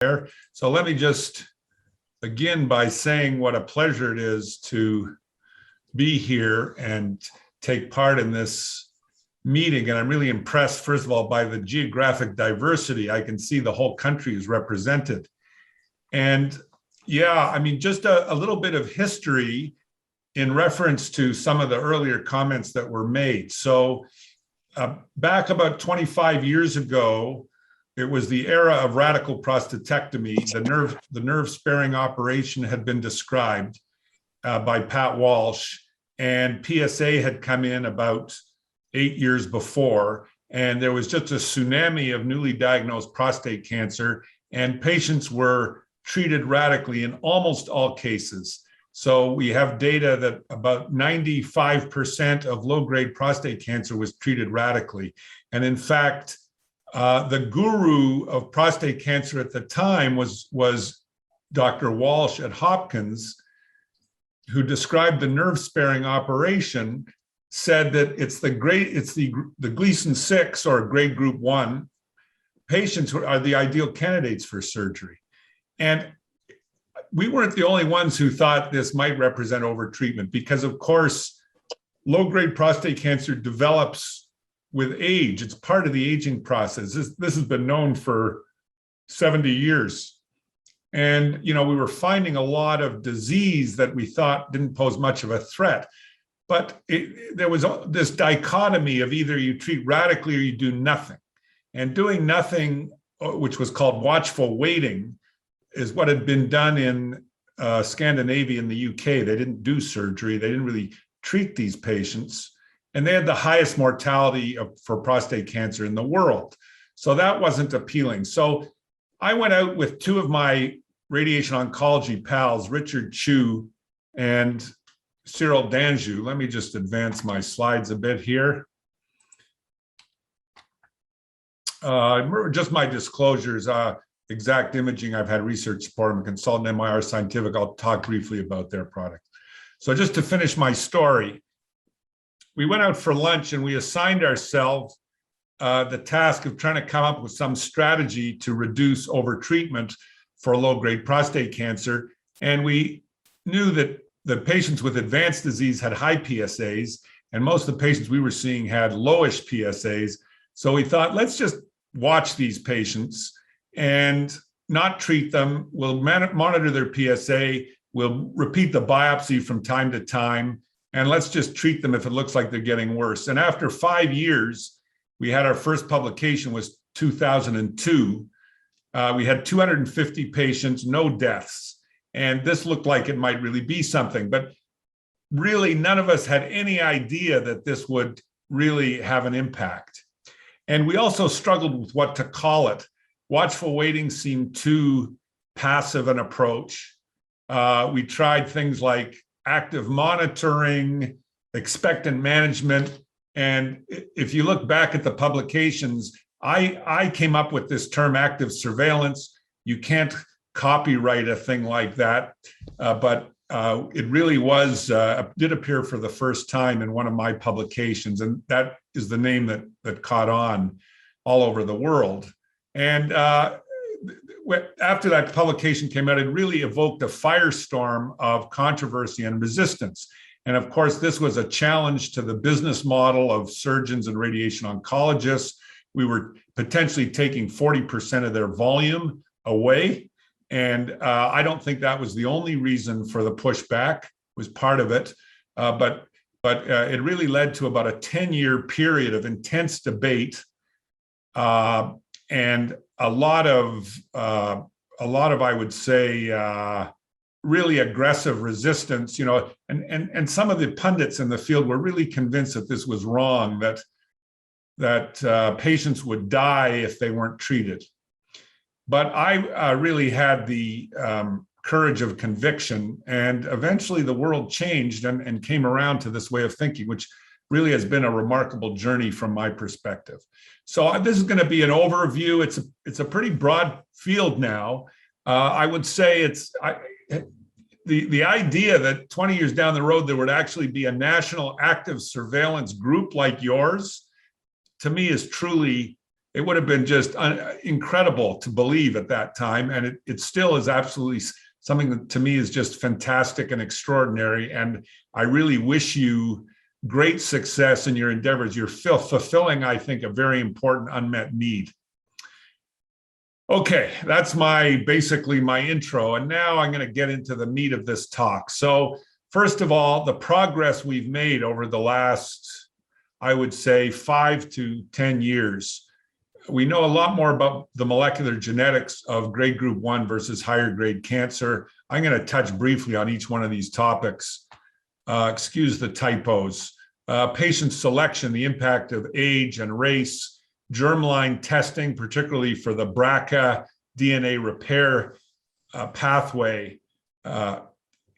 So let me just begin by saying what a pleasure it is to be here and take part in this meeting. And I'm really impressed, first of all, by the geographic diversity. I can see the whole country is represented. And yeah, I mean, just a little bit of history in reference to some of the earlier comments that were made. So back about 25 years ago, it was the era of radical prostatectomy. The nerve sparing operation had been described by Pat Walsh, and PSA had come in about 8 years before, and there was just a tsunami of newly diagnosed prostate cancer, and patients were treated radically in almost all cases. So we have data that about 95% of low-grade prostate cancer was treated radically. And in fact, the guru of prostate cancer at the time was Dr. Walsh at Hopkins, who described the nerve-sparing operation, said that it's the Gleason 6 or grade group 1 patients who are the ideal candidates for surgery. And we weren't the only ones who thought this might represent overtreatment, because of course, low-grade prostate cancer develops with age. It's part of the aging process. This has been known for 70 years. And, you know, we were finding a lot of disease that we thought didn't pose much of a threat. But there was this dichotomy of either you treat radically or you do nothing. And doing nothing, which was called watchful waiting, is what had been done in Scandinavia and the UK. They didn't do surgery. They didn't really treat these patients. And they had the highest mortality for prostate cancer in the world. So that wasn't appealing. So I went out with two of my radiation oncology pals, Richard Chu and Cyril Danjou. Let me just advance my slides a bit here. Just my disclosures, Exact Imaging, I've had research support. I'm a consultant, MIR Scientific. I'll talk briefly about their product. So just to finish my story, we went out for lunch and we assigned ourselves the task of trying to come up with some strategy to reduce overtreatment for low-grade prostate cancer. And we knew that the patients with advanced disease had high PSAs, and most of the patients we were seeing had lowish PSAs. So we thought, let's just watch these patients and not treat them. We'll monitor their PSA. We'll repeat the biopsy from time to time, and let's just treat them if it looks like they're getting worse. And after 5 years, we had our first publication was 2002. We had 250 patients, no deaths. And this looked like it might really be something, but really none of us had any idea that this would really have an impact. And we also struggled with what to call it. Watchful waiting seemed too passive an approach. We tried things like active monitoring, expectant management. And if you look back at the publications, I came up with this term active surveillance. You can't copyright a thing like that, but it really did appear for the first time in one of my publications. And that is the name that caught on all over the world. And after that publication came out, it really evoked a firestorm of controversy and resistance. And of course, this was a challenge to the business model of surgeons and radiation oncologists. We were potentially taking 40% of their volume away. And I don't think that was the only reason for the pushback, was part of it. But it really led to about a 10-year period of intense debate and a lot of I would say really aggressive resistance, you know, and some of the pundits in the field were really convinced that this was wrong, that patients would die if they weren't treated. But I really had the courage of conviction, and eventually the world changed and came around to this way of thinking, which really has been a remarkable journey from my perspective. So this is going to be an overview. It's a pretty broad field now. I would say the idea that 20 years down the road there would actually be a national active surveillance group like yours, to me, is truly it would have been just incredible to believe at that time. And it still is absolutely something that to me is just fantastic and extraordinary. And I really wish you great success in your endeavors. You're fulfilling, I think, a very important unmet need. Okay, that's basically my intro. And now I'm going to get into the meat of this talk. So first of all, the progress we've made over the last, I would say, 5 to 10 years. We know a lot more about the molecular genetics of grade group 1 versus higher grade cancer. I'm going to touch briefly on each one of these topics. Excuse the typos. Patient selection, the impact of age and race, germline testing, particularly for the BRCA DNA repair pathway,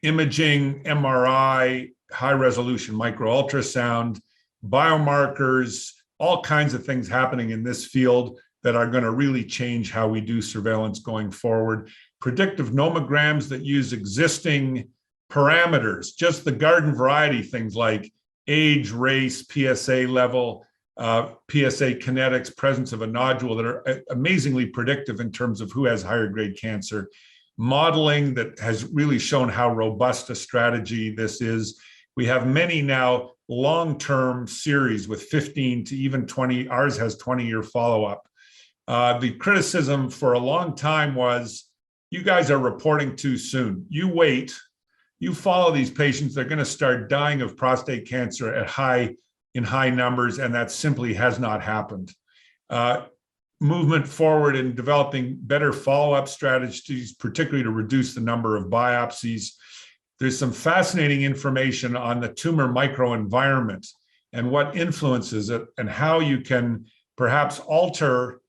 imaging, MRI, high resolution microultrasound, biomarkers, all kinds of things happening in this field that are going to really change how we do surveillance going forward. Predictive nomograms that use existing parameters, just the garden variety things like age, race, PSA level, PSA kinetics, presence of a nodule that are amazingly predictive in terms of who has higher grade cancer. Modeling that has really shown how robust a strategy this is. We have many now long-term series with 15 to even 20, ours has 20-year follow-up. The criticism for a long time was, you guys are reporting too soon. You wait, you follow these patients, they're gonna start dying of prostate cancer in high numbers, and that simply has not happened. Movement forward in developing better follow-up strategies, particularly to reduce the number of biopsies. There's some fascinating information on the tumor microenvironment and what influences it and how you can perhaps alter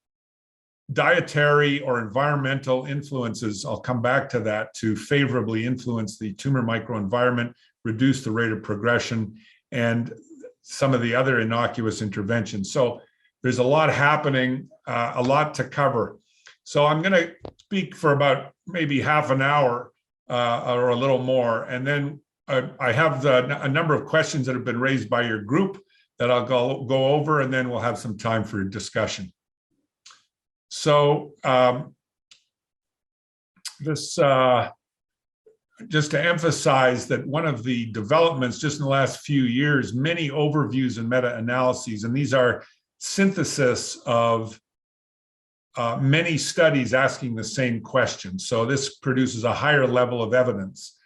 dietary or environmental influences, I'll come back to that, to favorably influence the tumor microenvironment, reduce the rate of progression, and some of the other innocuous interventions. So there's a lot happening, a lot to cover. So I'm going to speak for about maybe half an hour or a little more. And then I have a number of questions that have been raised by your group that I'll go over, and then we'll have some time for discussion. So just to emphasize that one of the developments just in the last few years, many overviews and meta-analyses, and these are synthesis of many studies asking the same question. So this produces a higher level of evidence.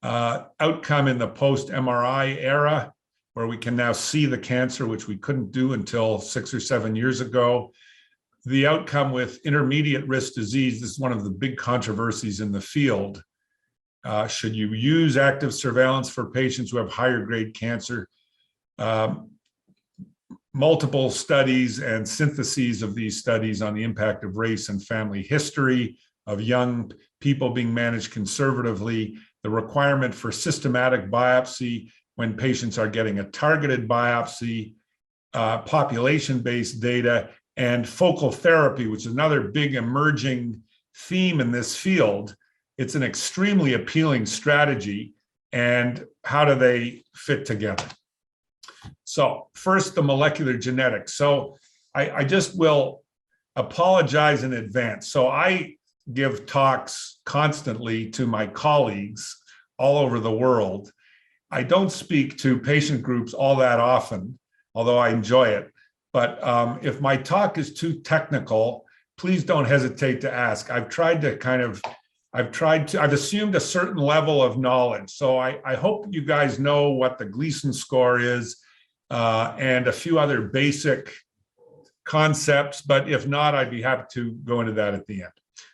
Outcome in the post-MRI era, where we can now see the cancer, which we couldn't do until 6 or 7 years ago. The outcome with intermediate risk disease, this is one of the big controversies in the field. Should you use active surveillance for patients who have higher grade cancer? Multiple studies and syntheses of these studies on the impact of race and family history, of young people being managed conservatively, the requirement for systematic biopsy when patients are getting a targeted biopsy, population-based data, and focal therapy, which is another big emerging theme in this field. It's an extremely appealing strategy, and how do they fit together? So first, the molecular genetics. So I just will apologize in advance. So I give talks constantly to my colleagues all over the world. I don't speak to patient groups all that often, although I enjoy it. But if my talk is too technical, please don't hesitate to ask. I've assumed a certain level of knowledge. So I hope you guys know what the Gleason score is and a few other basic concepts, but if not, I'd be happy to go into that at the end.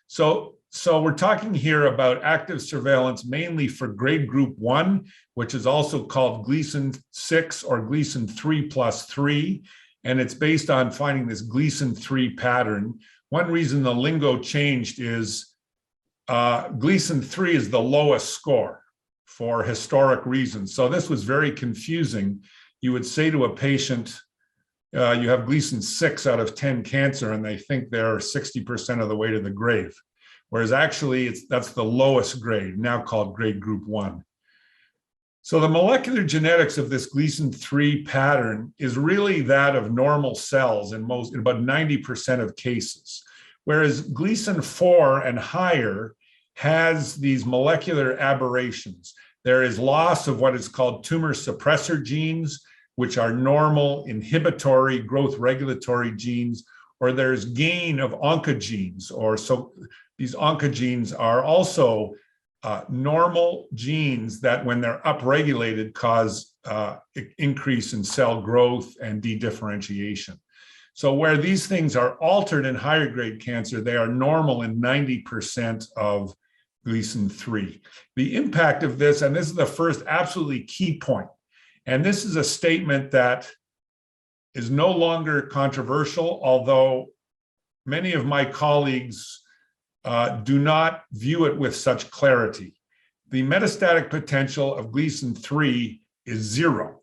So we're talking here about active surveillance mainly for grade group 1, which is also called Gleason 6 or Gleason 3+3. And it's based on finding this Gleason 3 pattern. One reason the lingo changed is Gleason 3 is the lowest score for historic reasons. So this was very confusing. You would say to a patient, you have Gleason 6 out of 10 cancer, and they think they're 60% of the way to the grave. Whereas actually that's the lowest grade, now called grade group 1. So the molecular genetics of this Gleason 3 pattern is really that of normal cells in about 90% of cases, whereas Gleason 4 and higher has these molecular aberrations. There is loss of what is called tumor suppressor genes, which are normal inhibitory growth regulatory genes, or there's gain of oncogenes, or so these oncogenes are also normal genes that when they're upregulated cause increase in cell growth and dedifferentiation. So where these things are altered in higher grade cancer, they are normal in 90% of Gleason 3. The impact of this, and this is the first absolutely key point, and this is a statement that is no longer controversial, although many of my colleagues do not view it with such clarity. The metastatic potential of Gleason 3 is 0.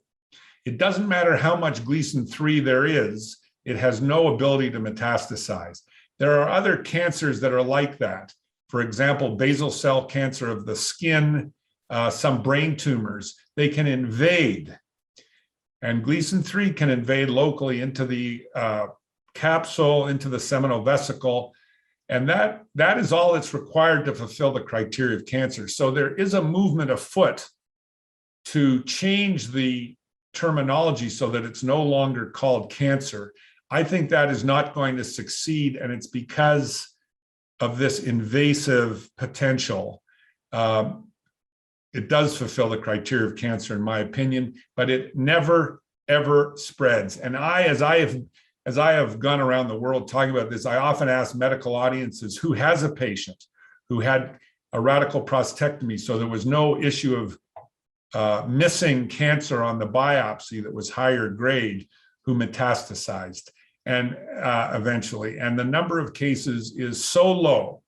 It doesn't matter how much Gleason 3 there is, it has no ability to metastasize. There are other cancers that are like that. For example, basal cell cancer of the skin, some brain tumors, they can invade. And Gleason 3 can invade locally into the capsule, into the seminal vesicle. And that is all that's required to fulfill the criteria of cancer. So there is a movement afoot to change the terminology so that it's no longer called cancer. I think that is not going to succeed, and it's because of this invasive potential. It does fulfill the criteria of cancer, in my opinion, but it never, ever spreads. And as I have gone around the world talking about this, I often ask medical audiences who has a patient who had a radical prostatectomy, so there was no issue of missing cancer on the biopsy that was higher grade, who metastasized and eventually. And the number of cases is so low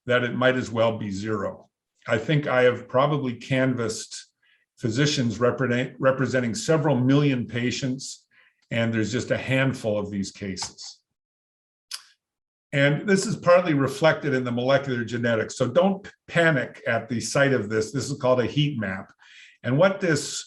that it might as well be 0. I think I have probably canvassed physicians representing several million patients, and there's just a handful of these cases. And this is partly reflected in the molecular genetics. So don't panic at the sight of this. This is called a heat map. And what this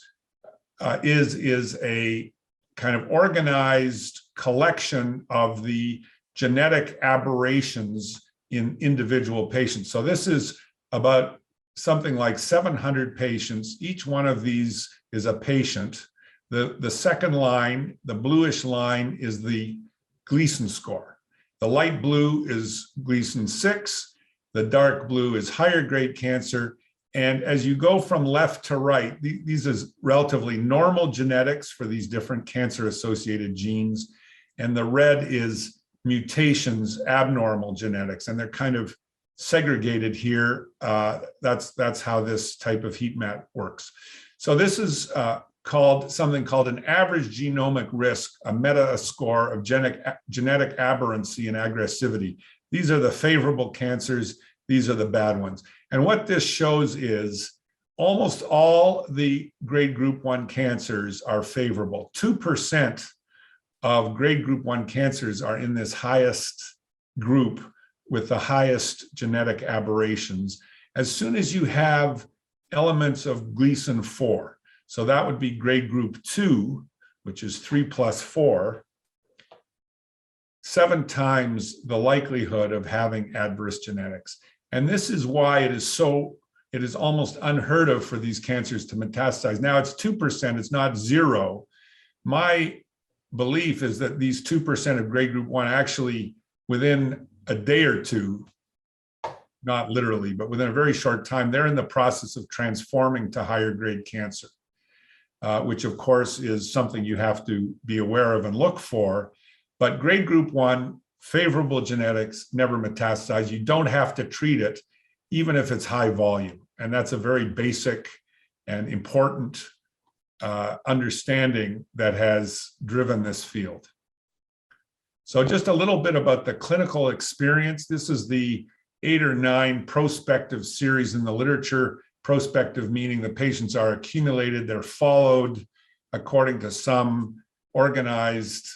is a kind of organized collection of the genetic aberrations in individual patients. So this is about something like 700 patients. Each one of these is a patient. The second line, the bluish line, is the Gleason score. The light blue is Gleason 6. The dark blue is higher grade cancer. And as you go from left to right, these is relatively normal genetics for these different cancer-associated genes. And the red is mutations, abnormal genetics, and they're kind of segregated here. That's how this type of heat map works. So this is something called an average genomic risk, a meta score of genetic aberrancy and aggressivity. These are the favorable cancers. These are the bad ones. And what this shows is almost all the grade group 1 cancers are favorable. 2% of grade group 1 cancers are in this highest group with the highest genetic aberrations. As soon as you have elements of Gleason 4, so that would be grade group 2, which is 3 plus 4, 7 times the likelihood of having adverse genetics. And this is why it is almost unheard of for these cancers to metastasize. Now it's 2%, it's not 0. My belief is that these 2% of grade group 1 actually, within a day or two, not literally, but within a very short time, they're in the process of transforming to higher grade cancer, which of course is something you have to be aware of and look for. But grade group 1, favorable genetics, never metastasize. You don't have to treat it, even if it's high volume. And that's a very basic and important understanding that has driven this field. So just a little bit about the clinical experience. This is the 8 or 9 prospective series in the literature. Prospective meaning the patients are accumulated, they're followed according to some organized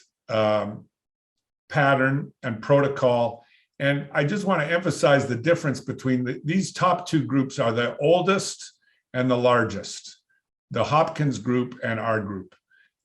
pattern and protocol. And I just want to emphasize the difference between these top 2 groups are the oldest and the largest. the Hopkins group and our group.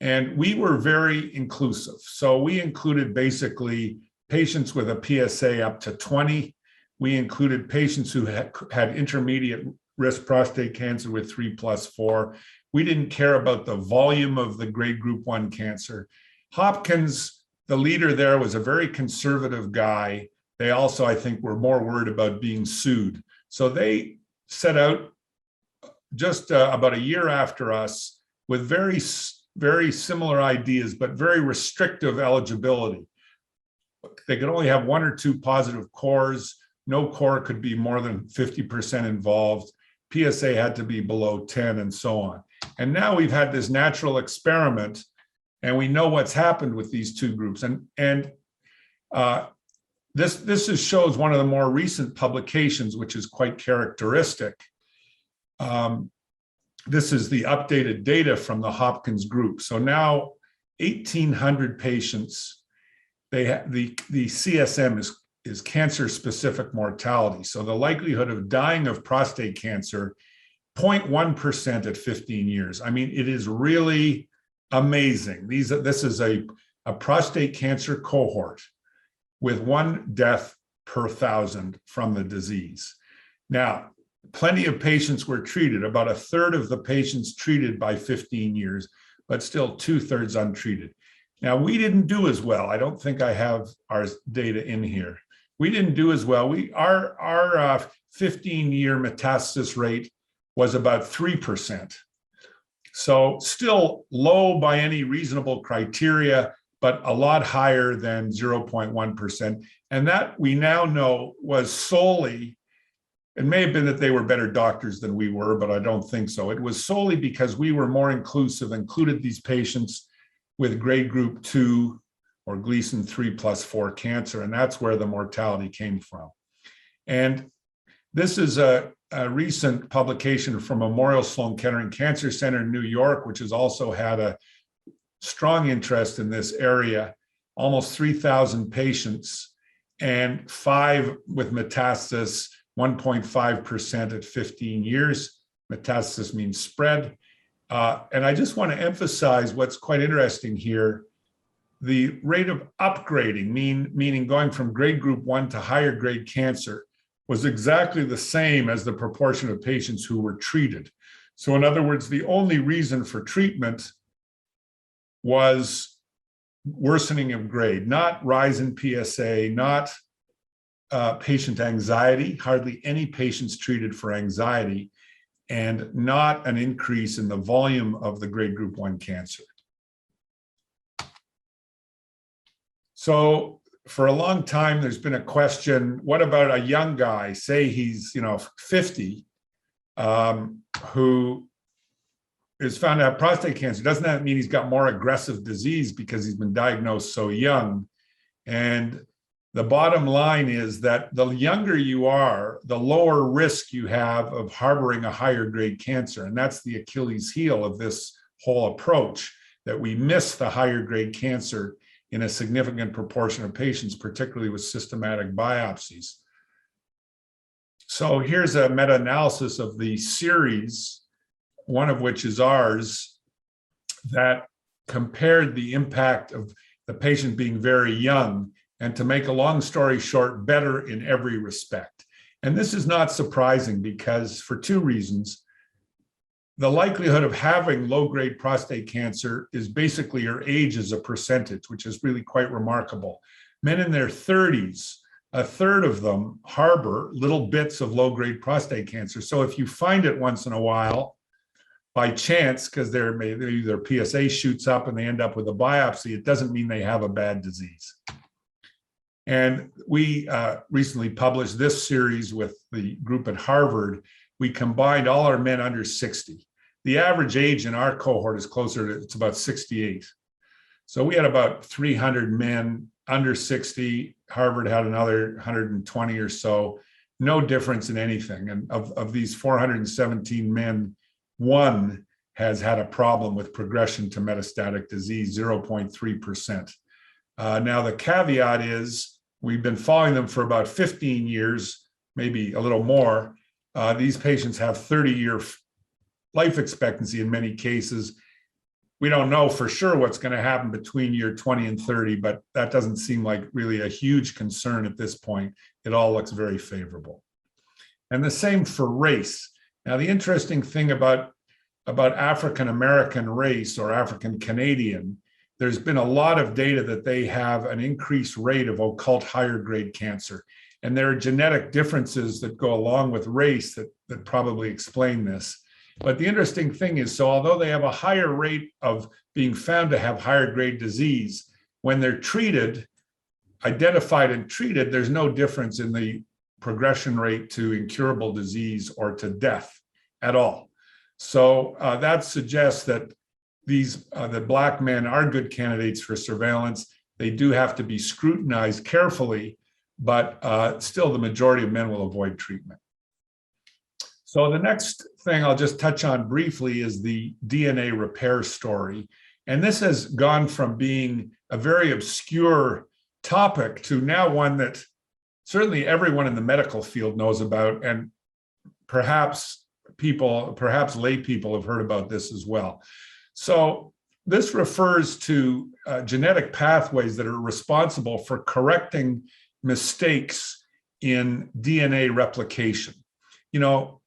And we were very inclusive. So we included basically patients with a PSA up to 20. We included patients who had intermediate risk prostate cancer with 3+4. We didn't care about the volume of the grade group 1 cancer. Hopkins, the leader there, was a very conservative guy. They also, I think, were more worried about being sued. So they set out just about a year after us with very similar ideas, but very restrictive eligibility. They could only have 1 or 2 positive cores. No core could be more than 50% involved. PSA had to be below 10 and so on. And now we've had this natural experiment and we know what's happened with these 2 groups. This shows one of the more recent publications, which is quite characteristic. This is the updated data from the Hopkins group. So now 1,800 patients, the CSM is cancer-specific mortality. So the likelihood of dying of prostate cancer, 0.1% at 15 years. I mean, it is really amazing. This is a prostate cancer cohort with 1 death per 1,000 from the disease. Now, plenty of patients were treated, about 1/3 of the patients treated by 15 years, but still 2/3 untreated. Now, we didn't do as well. I don't think I have our data in here. We didn't do as well. Our 15-year metastasis rate was about 3%. So still low by any reasonable criteria, but a lot higher than 0.1%. And that we now know was solely, it may have been that they were better doctors than we were, but I don't think so. It was solely because we were more inclusive, included these patients with grade group 2 or Gleason 3+4 cancer, and that's where the mortality came from. And this is a recent publication from Memorial Sloan Kettering Cancer Center in New York, which has also had a strong interest in this area, almost 3,000 patients and 5 with metastasis, 1.5% at 15 years. Metastasis means spread. And I just want to emphasize what's quite interesting here. The rate of upgrading, meaning going from grade group 1 to higher grade cancer, was exactly the same as the proportion of patients who were treated. So in other words, the only reason for treatment was worsening of grade, not rise in PSA, not patient anxiety, hardly any patients treated for anxiety, and not an increase in the volume of the grade group 1 cancer. So for a long time, there's been a question, what about a young guy, say he's 50, who is found to have prostate cancer? Doesn't that mean he's got more aggressive disease because he's been diagnosed so young? And the bottom line is that the younger you are, the lower risk you have of harboring a higher grade cancer. And that's the Achilles heel of this whole approach, that we miss the higher grade cancer in a significant proportion of patients, particularly with systematic biopsies. So here's a meta-analysis of the series, one of which is ours, that compared the impact of the patient being very young, and to make a long story short, better in every respect. And this is not surprising because for 2 reasons. The likelihood of having low-grade prostate cancer is basically your age as a percentage, which is really quite remarkable. Men in their 30s, 1/3 of them harbor little bits of low-grade prostate cancer. So if you find it once in a while, by chance, because their PSA shoots up and they end up with a biopsy, it doesn't mean they have a bad disease. And we recently published this series with the group at Harvard. We combined all our men under 60. The average age in our cohort is closer to, it's about 68. So we had about 300 men under 60. Harvard had another 120 or so, no difference in anything. And of these 417 men, 1 has had a problem with progression to metastatic disease, 0.3%. Now the caveat is we've been following them for about 15 years, maybe a little more. These patients have 30-year life expectancy in many cases. We don't know for sure what's going to happen between year 20 and 30, but that doesn't seem like really a huge concern at this point. It all looks very favorable. And the same for race. Now, the interesting thing about African American race or African Canadian, there's been a lot of data that they have an increased rate of occult higher grade cancer. And there are genetic differences that go along with race that probably explain this. But the interesting thing is, so although they have a higher rate of being found to have higher grade disease, when they're treated, identified and treated, there's no difference in the progression rate to incurable disease or to death at all. So that suggests that the Black men are good candidates for surveillance. They do have to be scrutinized carefully, but still the majority of men will avoid treatment. So the next thing I'll just touch on briefly is the DNA repair story. And this has gone from being a very obscure topic to now one that certainly everyone in the medical field knows about, and perhaps lay people have heard about this as well. So this refers to genetic pathways that are responsible for correcting mistakes in DNA replication. You know,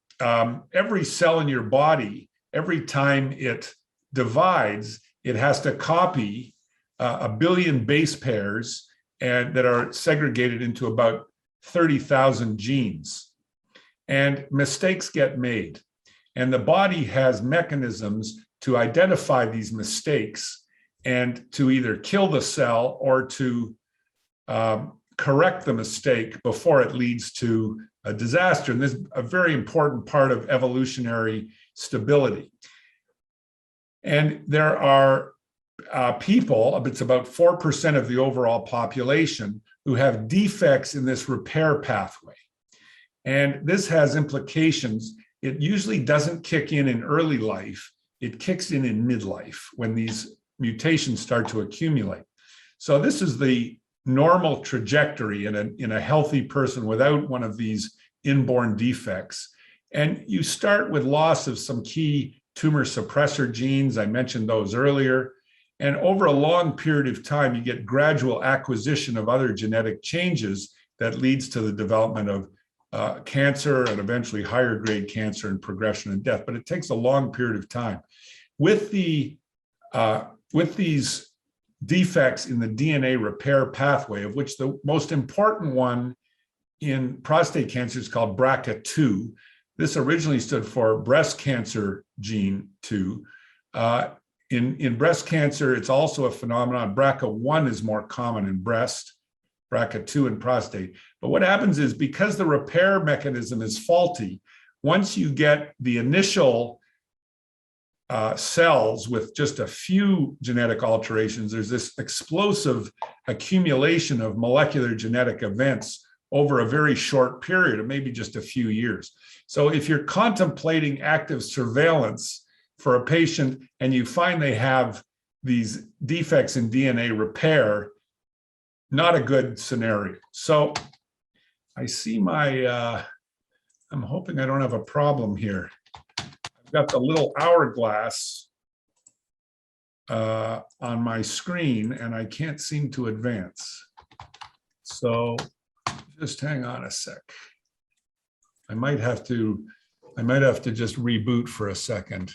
every cell in your body, every time it divides, it has to copy a billion base pairs and that are segregated into about 30,000 genes. And mistakes get made. And the body has mechanisms to identify these mistakes and to either kill the cell or to correct the mistake before it leads to a disaster. And this is a very important part of evolutionary stability. And there are people, it's about 4% of the overall population, who have defects in this repair pathway. And this has implications. It usually doesn't kick in early life. It kicks in midlife when these mutations start to accumulate. So this is the normal trajectory in a healthy person without one of these inborn defects. And you start with loss of some key tumor suppressor genes. I mentioned those earlier. And over a long period of time, you get gradual acquisition of other genetic changes that leads to the development of cancer and eventually higher grade cancer and progression and death. But it takes a long period of time. With these defects in the DNA repair pathway, of which the most important one in prostate cancer is called BRCA2. This originally stood for breast cancer gene 2. In breast cancer, it's also a phenomenon. BRCA1 is more common in breast, BRCA2 in prostate. But what happens is, because the repair mechanism is faulty, once you get the initial cells with just a few genetic alterations, there's this explosive accumulation of molecular genetic events over a very short period of maybe just a few years. So if you're contemplating active surveillance for a patient and you find they have these defects in DNA repair, not a good scenario. So I see I'm hoping I don't have a problem here. I've got the little hourglass on my screen and I can't seem to advance. So just hang on a sec. I might have to just reboot for a second.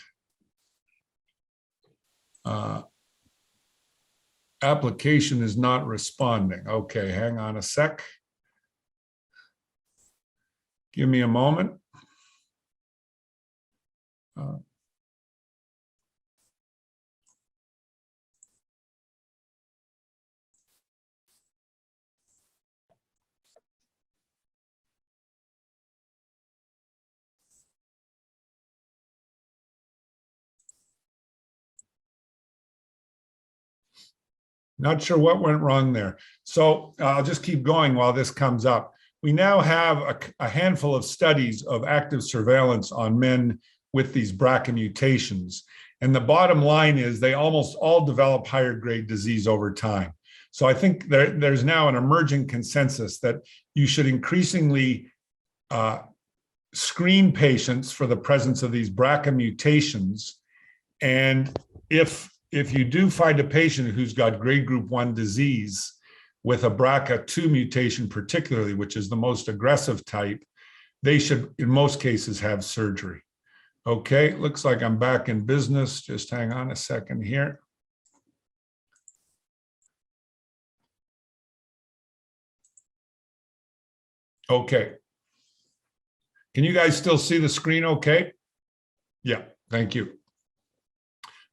Application is not responding. Okay, hang on a sec. Give me a moment. Not sure what went wrong there. So I'll just keep going while this comes up. We now have a handful of studies of active surveillance on men with these BRCA mutations. And the bottom line is they almost all develop higher grade disease over time. So I think there's now an emerging consensus that you should increasingly screen patients for the presence of these BRCA mutations. And if you do find a patient who's got grade group 1 disease with a BRCA2 mutation particularly, which is the most aggressive type, they should, in most cases, have surgery. Okay, looks like I'm back in business. Just hang on a second here. Okay. Can you guys still see the screen okay? Yeah, thank you.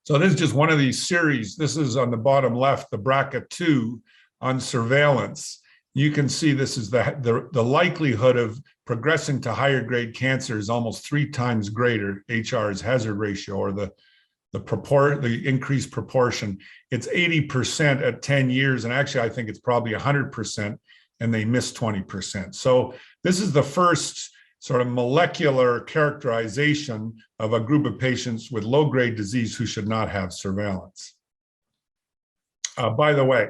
So this is just one of these series. This is on the bottom left, the BRCA2 on surveillance. You can see this is the likelihood of progressing to higher grade cancer is almost 3 times greater, HR's hazard ratio, or the increased proportion. It's 80% at 10 years, and actually I think it's probably 100%, and they miss 20%. So this is the first sort of molecular characterization of a group of patients with low-grade disease who should not have surveillance. By the way,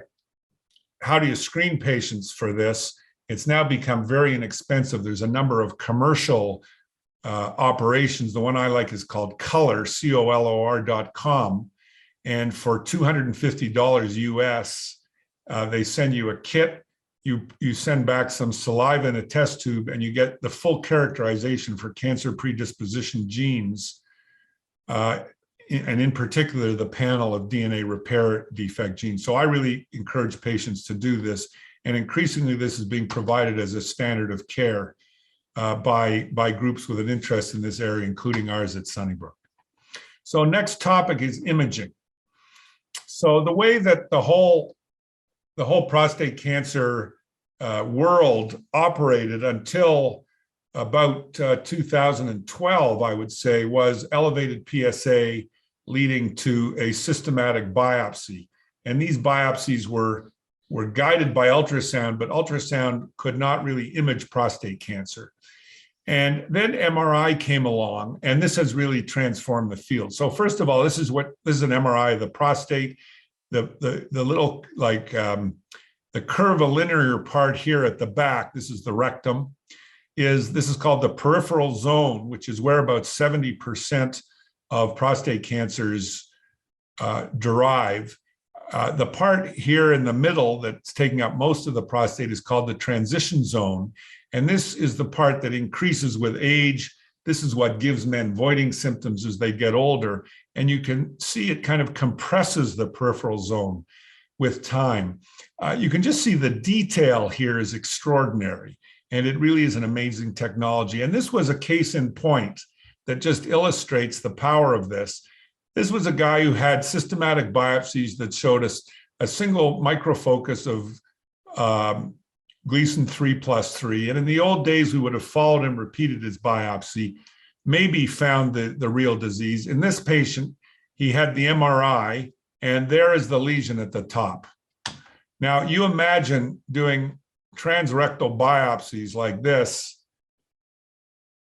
how do you screen patients for this? It's now become very inexpensive. There's a number of commercial operations. The one I like is called Color, COLOR.com. And for $250 US, they send you a kit. You send back some saliva in a test tube, and you get the full characterization for cancer predisposition genes, and in particular, the panel of DNA repair defect genes. So I really encourage patients to do this. And increasingly, this is being provided as a standard of care by groups with an interest in this area, including ours at Sunnybrook. So next topic is imaging. So the way that the whole prostate cancer world operated until about 2012, I would say, was elevated PSA leading to a systematic biopsy. And these biopsies were guided by ultrasound, but ultrasound could not really image prostate cancer. And then MRI came along, and this has really transformed the field. So first of all, this is an MRI of the prostate. The little, like, the curvilinear part here at the back, this is the rectum, this is called the peripheral zone, which is where about 70% of prostate cancers derive. The part here in the middle that's taking up most of the prostate is called the transition zone. And this is the part that increases with age. This is what gives men voiding symptoms as they get older. And you can see it kind of compresses the peripheral zone with time. You can just see the detail here is extraordinary. And it really is an amazing technology. And this was a case in point that just illustrates the power of this. This was a guy who had systematic biopsies that showed us a single microfocus of Gleason 3+3. And in the old days, we would have followed and repeated his biopsy, maybe found the real disease. In this patient, he had the MRI, and there is the lesion at the top. Now, you imagine doing transrectal biopsies like this.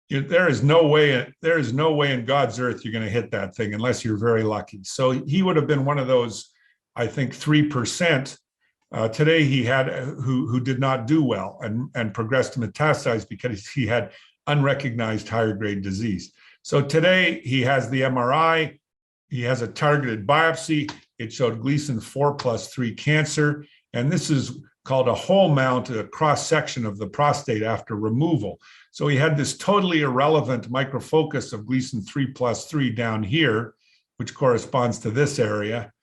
There is no way in God's earth you're going to hit that thing unless you're very lucky. So he would have been one of those, I think, 3%. Today he had who did not do well and progressed to metastasize because he had unrecognized higher grade disease. So today he has the MRI, he has a targeted biopsy. It showed Gleason 4+3 cancer, and this is called a whole mount, a cross section of the prostate after removal. So he had this totally irrelevant microfocus of Gleason 3+3 down here, which corresponds to this area.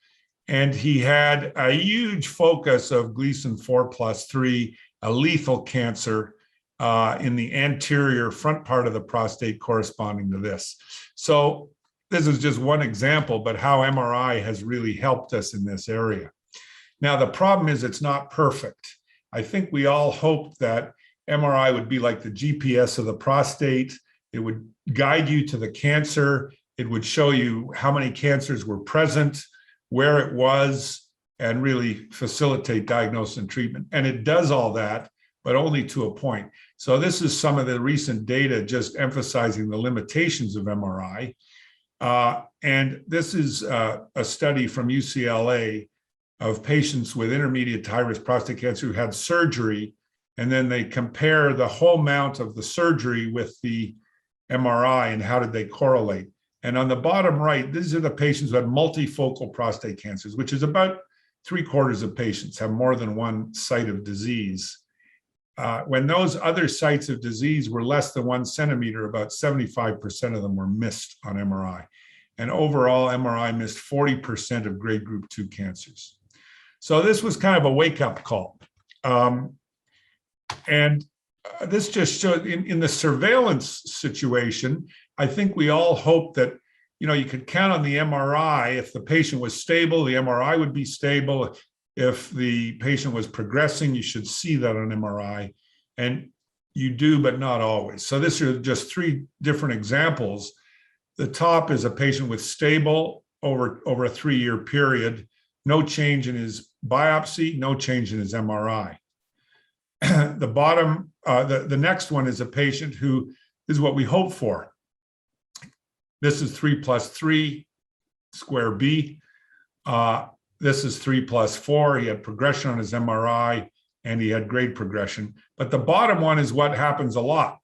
And he had a huge focus of Gleason 4+3, a lethal cancer in the anterior front part of the prostate corresponding to this. So this is just one example, but how MRI has really helped us in this area. Now, the problem is it's not perfect. I think we all hoped that MRI would be like the GPS of the prostate. It would guide you to the cancer. It would show you how many cancers were present, where it was, and really facilitate diagnosis and treatment. And it does all that, but only to a point. So this is some of the recent data just emphasizing the limitations of MRI. And this is a study from UCLA of patients with intermediate to high-risk prostate cancer who had surgery And then they compare the whole amount of the surgery with the MRI and how did they correlate. And on the bottom right, these are the patients who had multifocal prostate cancers, which is about 3/4 of patients have more than one site of disease. When those other sites of disease were less than 1 centimeter, about 75% of them were missed on MRI. And overall, MRI missed 40% of grade group 2 cancers. So this was kind of a wake-up call. This just showed in the surveillance situation, I think we all hope that, you could count on the MRI. If the patient was stable, the MRI would be stable. If the patient was progressing, you should see that on MRI. And you do, but not always. So this are just 3 different examples. The top is a patient with stable over a 3-year period, no change in his biopsy, no change in his MRI. The bottom, the next one is a patient who is what we hope for. This is 3 + 3, square B. This is 3 + 4. He had progression on his MRI and he had grade progression. But the bottom one is what happens a lot.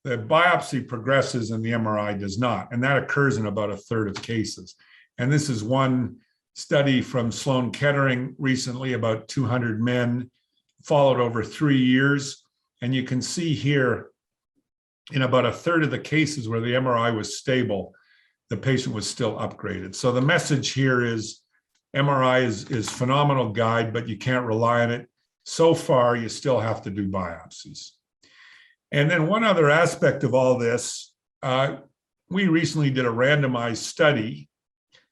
The biopsy progresses and the MRI does not. And that occurs in about 1/3 of cases. And this is one study from Sloan Kettering recently, about 200 men followed over 3 years. And you can see here in about 1/3 of the cases where the MRI was stable, the patient was still upgraded. So the message here is MRI is phenomenal guide, but you can't rely on it. So far, you still have to do biopsies. And then one other aspect of all this, we recently did a randomized study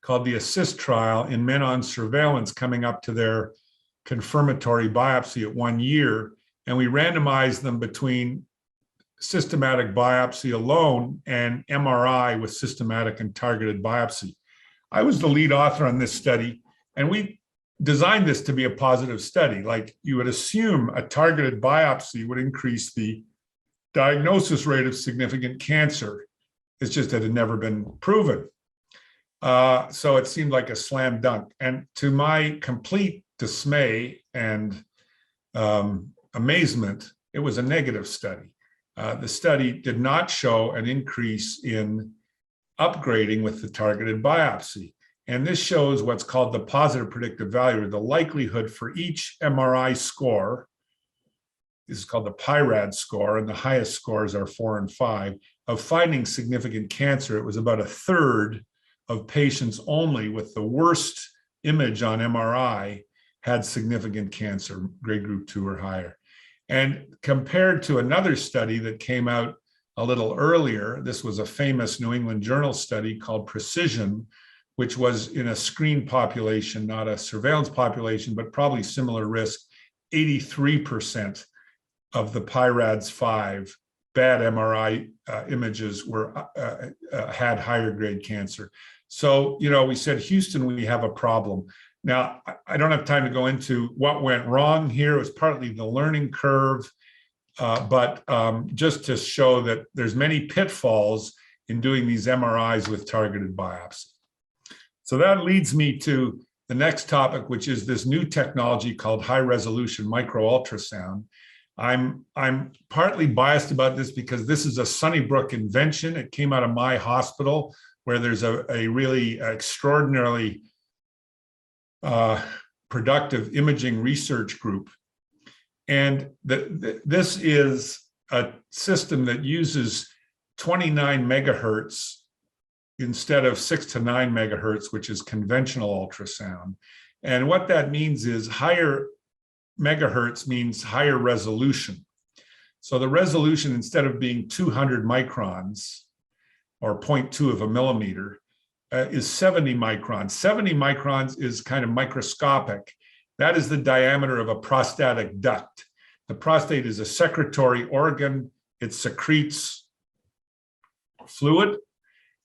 called the ASSIST trial in men on surveillance coming up to their confirmatory biopsy at 1 year. And we randomized them between systematic biopsy alone and MRI with systematic and targeted biopsy. I was the lead author on this study, and we designed this to be a positive study. Like you would assume a targeted biopsy would increase the diagnosis rate of significant cancer. It's just that it had never been proven. So it seemed like a slam dunk. And to my complete dismay and amazement, it was a negative study. The study did not show an increase in upgrading with the targeted biopsy. And this shows what's called the positive predictive value, or the likelihood for each MRI score. This is called the PIRAD score, and the highest scores are 4 and 5, of finding significant cancer. It was about 1/3 of patients only with the worst image on MRI had significant cancer, grade group 2 or higher. And compared to another study that came out a little earlier, this was a famous New England Journal study called Precision, which was in a screened population, not a surveillance population, but probably similar risk. 83% of the PIRADS 5 bad MRI images had higher grade cancer. So, we said, Houston, we have a problem. Now, I don't have time to go into what went wrong here. It was partly the learning curve, but just to show that there's many pitfalls in doing these MRIs with targeted biopsy. So that leads me to the next topic, which is this new technology called high-resolution micro-ultrasound. I'm partly biased about this because this is a Sunnybrook invention. It came out of my hospital, where there's a really extraordinarily productive imaging research group. And this is a system that uses 29 megahertz instead of 6 to 9 megahertz, which is conventional ultrasound. And what that means is higher megahertz means higher resolution. So the resolution, instead of being 200 microns or 0.2 of a millimeter, is 70 microns. 70 microns is kind of microscopic. That is the diameter of a prostatic duct. The prostate is a secretory organ. It secretes fluid,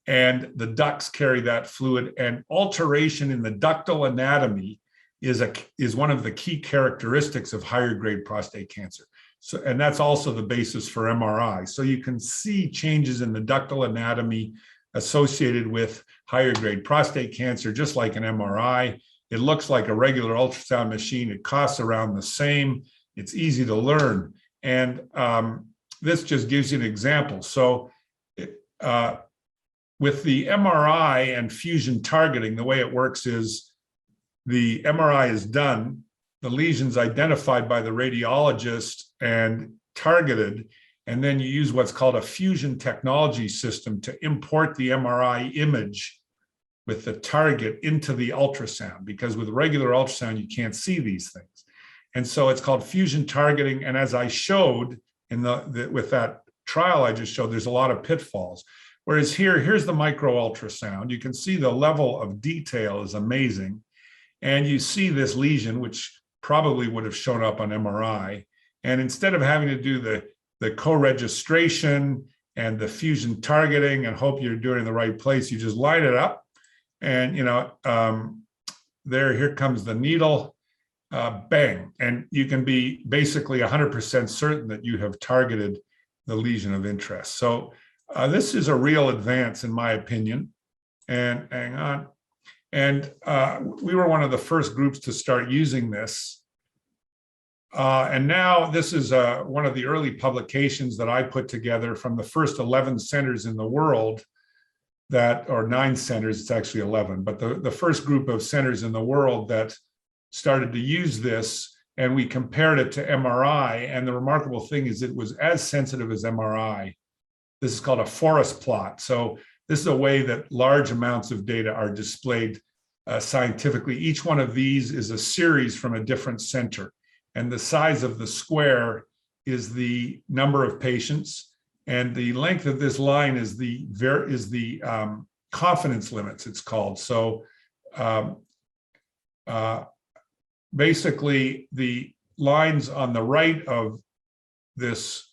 and the ducts carry that fluid. And alteration in the ductal anatomy is one of the key characteristics of higher grade prostate cancer. So, and that's also the basis for MRI. So you can see changes in the ductal anatomy associated with higher grade prostate cancer, just like an MRI. It looks like a regular ultrasound machine. It costs around the same. It's easy to learn. And this just gives you an example. So with the MRI and fusion targeting, the way it works is the MRI is done, the lesion's identified by the radiologist and targeted, and then you use what's called a fusion technology system to import the MRI image with the target into the ultrasound, because with regular ultrasound, you can't see these things. And so it's called fusion targeting. And as I showed in with that trial I just showed, there's a lot of pitfalls. Whereas here's the micro ultrasound. You can see the level of detail is amazing. And you see this lesion, which probably would have shown up on MRI. And instead of having to do the co-registration and the fusion targeting and hope you're doing it in the right place, you just line it up. And, here comes the needle, bang. And you can be basically 100% certain that you have targeted the lesion of interest. So this is a real advance, in my opinion. And hang on. And we were one of the first groups to start using this. And now this is one of the early publications that I put together from the first 11 centers in the world or 9 centers, it's actually 11, but the first group of centers in the world that started to use this, and we compared it to MRI. And the remarkable thing is it was as sensitive as MRI. This is called a forest plot. So this is a way that large amounts of data are displayed scientifically. Each one of these is a series from a different center. And the size of the square is the number of patients. And the length of this line is the confidence limits, it's called. So basically, the lines on the right of this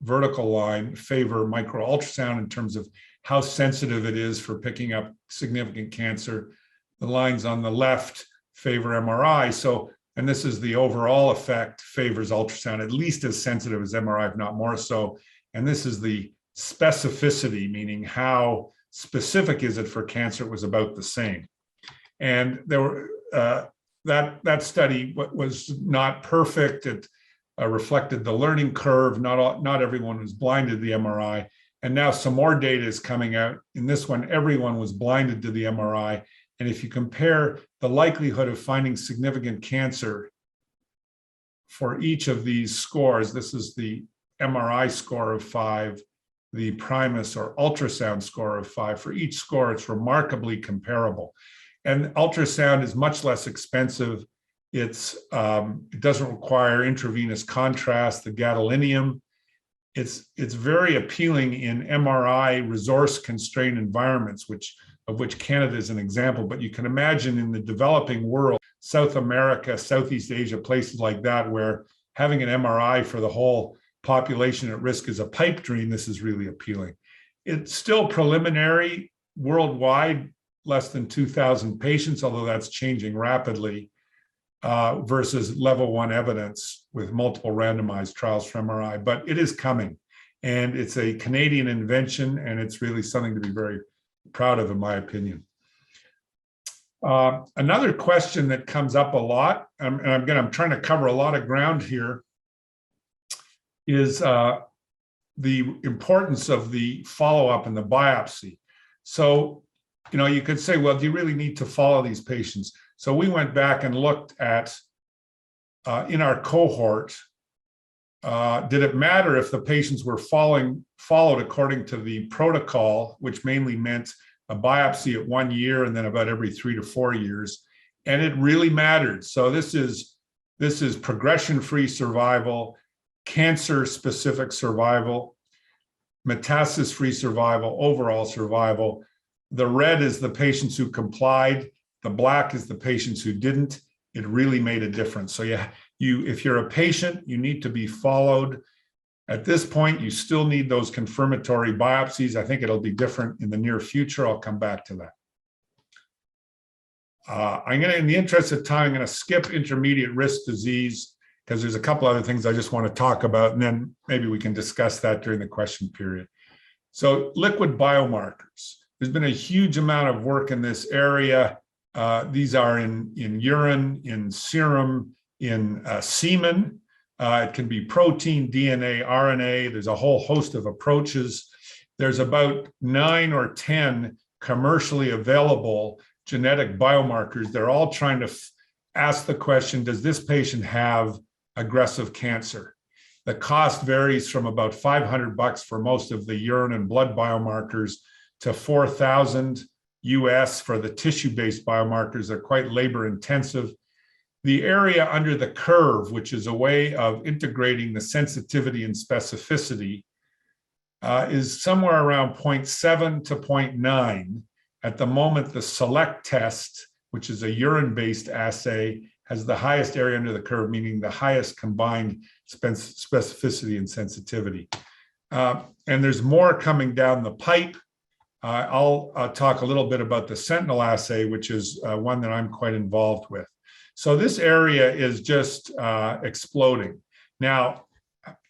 vertical line favor micro ultrasound in terms of how sensitive it is for picking up significant cancer. The lines on the left favor MRI. So, and this is the overall effect favors ultrasound, at least as sensitive as MRI, if not more so. And this is the specificity, meaning how specific is it for cancer. It was about the same. And there were that study was not perfect. It reflected the learning curve. Not everyone was blinded to the MRI. And now some more data is coming out. In this one, everyone was blinded to the MRI. And if you compare the likelihood of finding significant cancer for each of these scores, this is the MRI score of 5, the Primus or ultrasound score of 5. For each score, it's remarkably comparable. And ultrasound is much less expensive. It doesn't require intravenous contrast, the gadolinium. It's very appealing in MRI resource-constrained environments, of which Canada is an example. But you can imagine in the developing world, South America, Southeast Asia, places like that, where having an MRI for the whole population at risk is a pipe dream, this is really appealing. It's still preliminary worldwide, less than 2,000 patients, although that's changing rapidly, versus level 1 evidence with multiple randomized trials for MRI, but it is coming. And it's a Canadian invention, and it's really something to be very proud of, in my opinion. Another question that comes up a lot, and again, I'm trying to cover a lot of ground here, is the importance of the follow-up and the biopsy. So, you could say, well, do you really need to follow these patients? So we went back and looked at, in our cohort, did it matter if the patients were followed according to the protocol, which mainly meant a biopsy at 1 year and then about every 3 to 4 years, and it really mattered. So this is progression-free survival, cancer-specific survival, metastasis-free survival, overall survival. The red is the patients who complied. The black is the patients who didn't. It really made a difference. So if you're a patient, you need to be followed. At this point, you still need those confirmatory biopsies. I think it'll be different in the near future. I'll come back to that. In the interest of time, I'm going to skip intermediate risk disease because there's a couple other things I just want to talk about, and then maybe we can discuss that during the question period. So liquid biomarkers. There's been a huge amount of work in this area. These are in urine, in serum, in semen. It can be protein, DNA, RNA. There's a whole host of approaches. There's about 9 or 10 commercially available genetic biomarkers. They're all trying to ask the question, does this patient have aggressive cancer? The cost varies from about $500 for most of the urine and blood biomarkers to $4,000 US for the tissue-based biomarkers. They're quite labor intensive. The area under the curve, which is a way of integrating the sensitivity and specificity, is somewhere around 0.7 to 0.9. At the moment, the SELECT test, which is a urine-based assay, has the highest area under the curve, meaning the highest combined specificity and sensitivity. And there's more coming down the pipe. I'll talk a little bit about the Sentinel assay, which is one that I'm quite involved with. So this area is just exploding. Now,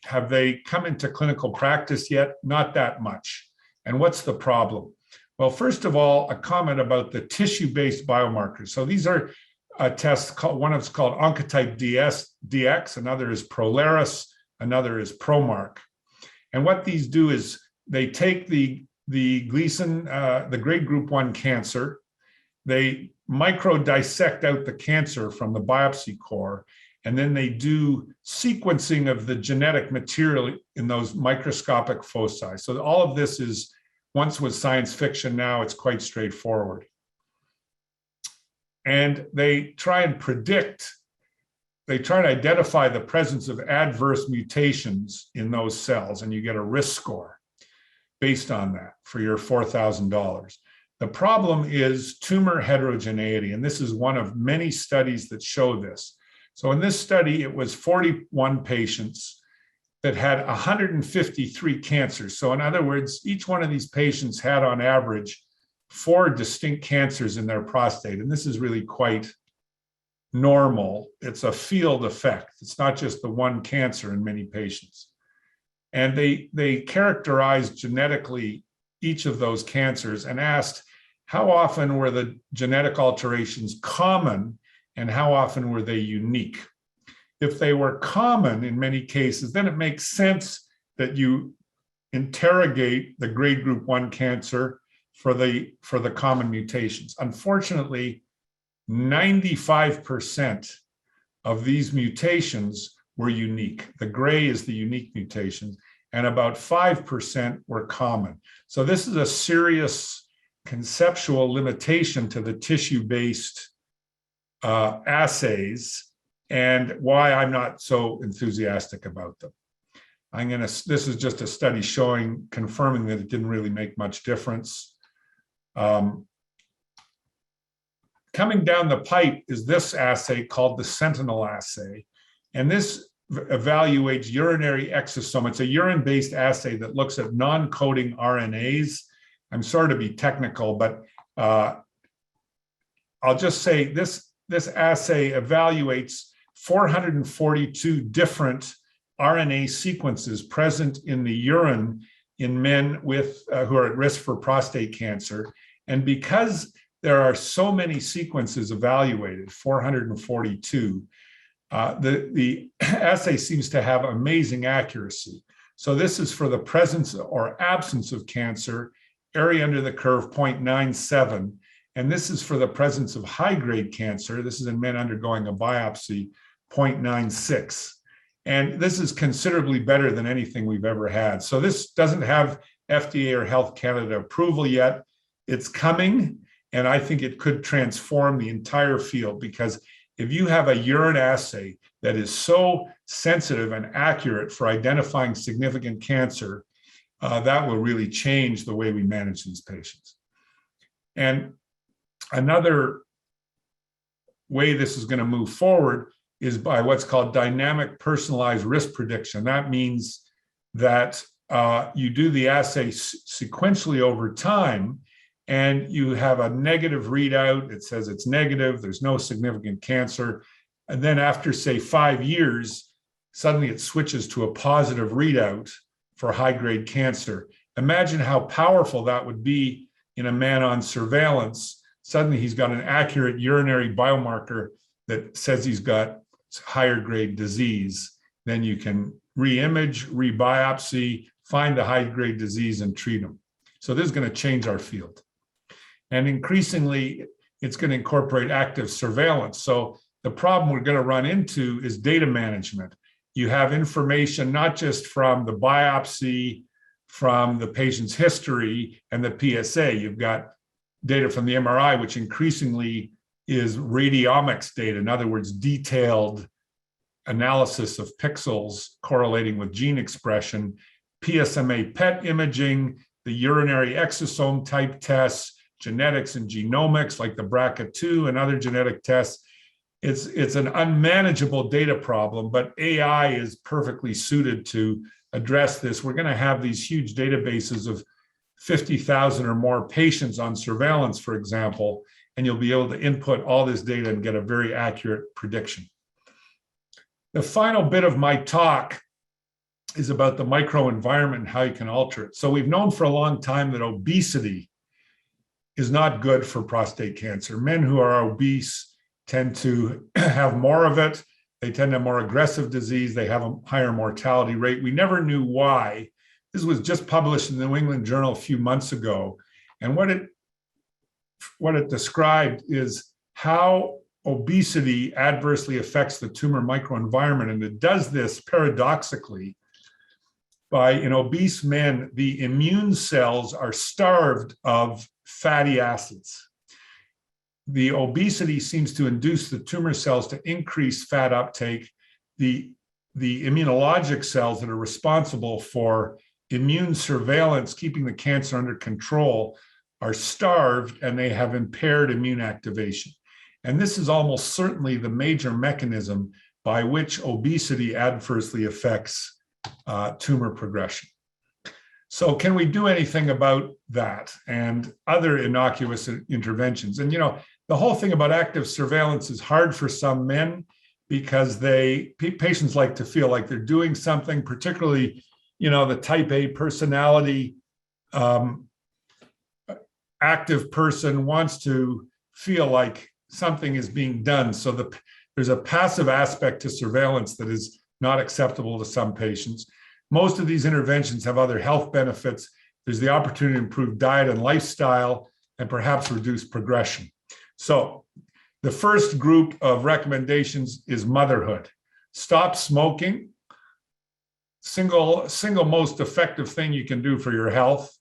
have they come into clinical practice yet? Not that much. And what's the problem? Well, first of all, a comment about the tissue-based biomarkers. So these are tests, one is called Oncotype DX, another is Prolaris, another is ProMark. And what these do is they take the Gleason, the grade group 1 cancer, they micro dissect out the cancer from the biopsy core, and then they do sequencing of the genetic material in those microscopic foci. So all of this is, once was science fiction, now it's quite straightforward. And they try and predict, they try to identify the presence of adverse mutations in those cells, and you get a risk score based on that for your $4,000. The problem is tumor heterogeneity, and this is one of many studies that show this. So in this study, it was 41 patients that had 153 cancers. So in other words, each one of these patients had on average 4 distinct cancers in their prostate. And this is really quite normal. It's a field effect. It's not just the one cancer in many patients. And they characterized genetically each of those cancers and asked how often were the genetic alterations common and how often were they unique. If they were common in many cases, then it makes sense that you interrogate the grade group 1 cancer for the common mutations. Unfortunately, 95% of these mutations were unique. The gray is the unique mutations, and about 5% were common. So this is a serious conceptual limitation to the tissue-based assays, and why I'm not so enthusiastic about them. This is just a study confirming that it didn't really make much difference. Coming down the pipe is this assay called the Sentinel Assay. And this evaluates urinary exosome. It's a urine-based assay that looks at non-coding RNAs. I'm sorry to be technical, but I'll just say this assay evaluates 442 different RNA sequences present in the urine in men with who are at risk for prostate cancer. And because there are so many sequences evaluated, 442, the assay seems to have amazing accuracy. So this is for the presence or absence of cancer, area under the curve 0.97. And this is for the presence of high-grade cancer. This is in men undergoing a biopsy, 0.96. And this is considerably better than anything we've ever had. So this doesn't have FDA or Health Canada approval yet. It's coming, and I think it could transform the entire field, because if you have a urine assay that is so sensitive and accurate for identifying significant cancer, that will really change the way we manage these patients. And another way this is going to move forward is by what's called dynamic personalized risk prediction. That means that you do the assay sequentially over time, and you have a negative readout. It says it's negative, there's no significant cancer. And then after, say, 5 years, suddenly it switches to a positive readout for high-grade cancer. Imagine how powerful that would be in a man on surveillance. Suddenly he's got an accurate urinary biomarker that says he's got higher grade disease. then you can re-image, re-biopsy, find the high-grade disease and treat them. So this is going to change our field. And increasingly, it's going to incorporate active surveillance. So the problem we're going to run into is data management. You have information not just from the biopsy, from the patient's history and the PSA. You've got data from the MRI, which increasingly is radiomics data. In other words, detailed analysis of pixels correlating with gene expression, PSMA PET imaging, the urinary exosome type tests, genetics and genomics like the BRCA2 and other genetic tests. It's an unmanageable data problem, but AI is perfectly suited to address this. We're going to have these huge databases of 50,000 or more patients on surveillance, for example, and you'll be able to input all this data and get a very accurate prediction. The final bit of my talk is about the microenvironment and how you can alter it. So we've known for a long time that obesity is not good for prostate cancer. Men who are obese tend to have more of it. They tend to have more aggressive disease. They have a higher mortality rate. We never knew why. This was just published in the New England Journal a few months ago. And what it described is how obesity adversely affects the tumor microenvironment. And it does this paradoxically by, in obese men, the immune cells are starved of fatty acids. The obesity seems to induce the tumor cells to increase fat uptake. The immunologic cells that are responsible for immune surveillance, keeping the cancer under control, are starved and they have impaired immune activation. And this is almost certainly the major mechanism by which obesity adversely affects tumor progression. So can we do anything about that and other innocuous interventions? And, the whole thing about active surveillance is hard for some men because patients like to feel like they're doing something, particularly, the type A personality, active person wants to feel like something is being done. So there's a passive aspect to surveillance that is not acceptable to some patients. Most of these interventions have other health benefits. There's the opportunity to improve diet and lifestyle and perhaps reduce progression. So the first group of recommendations is motherhood. Stop smoking. Single most effective thing you can do for your health.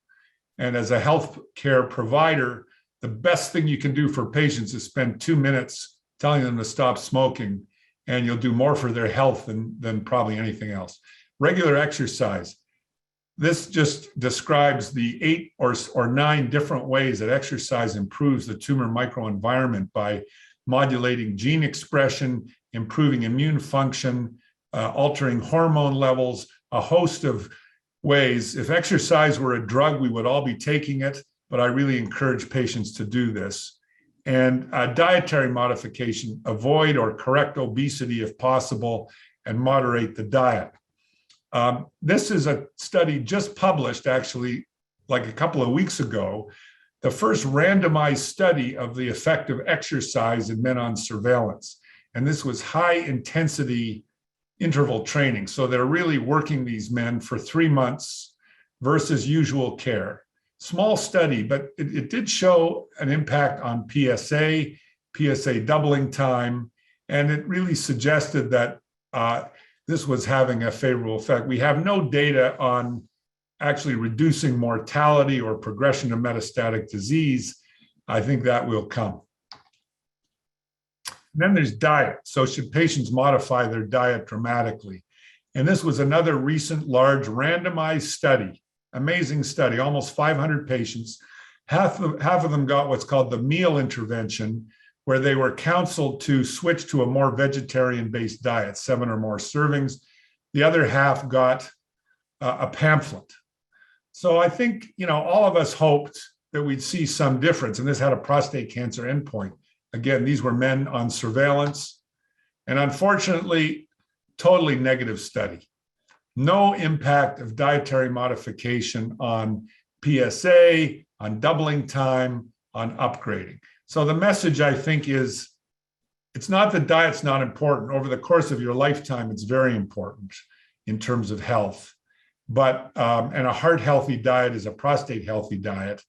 And as a healthcare provider, the best thing you can do for patients is spend 2 minutes telling them to stop smoking, and you'll do more for their health than probably anything else. Regular exercise. This just describes the 8 or 9 different ways that exercise improves the tumor microenvironment by modulating gene expression, improving immune function, altering hormone levels, a host of ways. If exercise were a drug, we would all be taking it, but I really encourage patients to do this. And dietary modification, avoid or correct obesity if possible, and moderate the diet. This is a study just published, actually, like a couple of weeks ago, the first randomized study of the effect of exercise in men on surveillance. And this was high-intensity interval training. So they're really working these men for 3 months versus usual care. Small study, but it did show an impact on PSA doubling time, and it really suggested that this was having a favorable effect. We have no data on actually reducing mortality or progression to metastatic disease. I think that will come. And then there's diet. So should patients modify their diet dramatically? And this was another recent large randomized study, amazing study, almost 500 patients. Half of them got what's called the meal intervention, where they were counseled to switch to a more vegetarian-based diet, 7 or more servings. The other half got a pamphlet. So I think, all of us hoped that we'd see some difference, and this had a prostate cancer endpoint. Again, these were men on surveillance, and unfortunately, totally negative study. No impact of dietary modification on PSA, on doubling time, on upgrading. So the message, I think, is it's not that diet's not important. Over the course of your lifetime, it's very important in terms of health. But, and a heart healthy diet is a prostate healthy diet.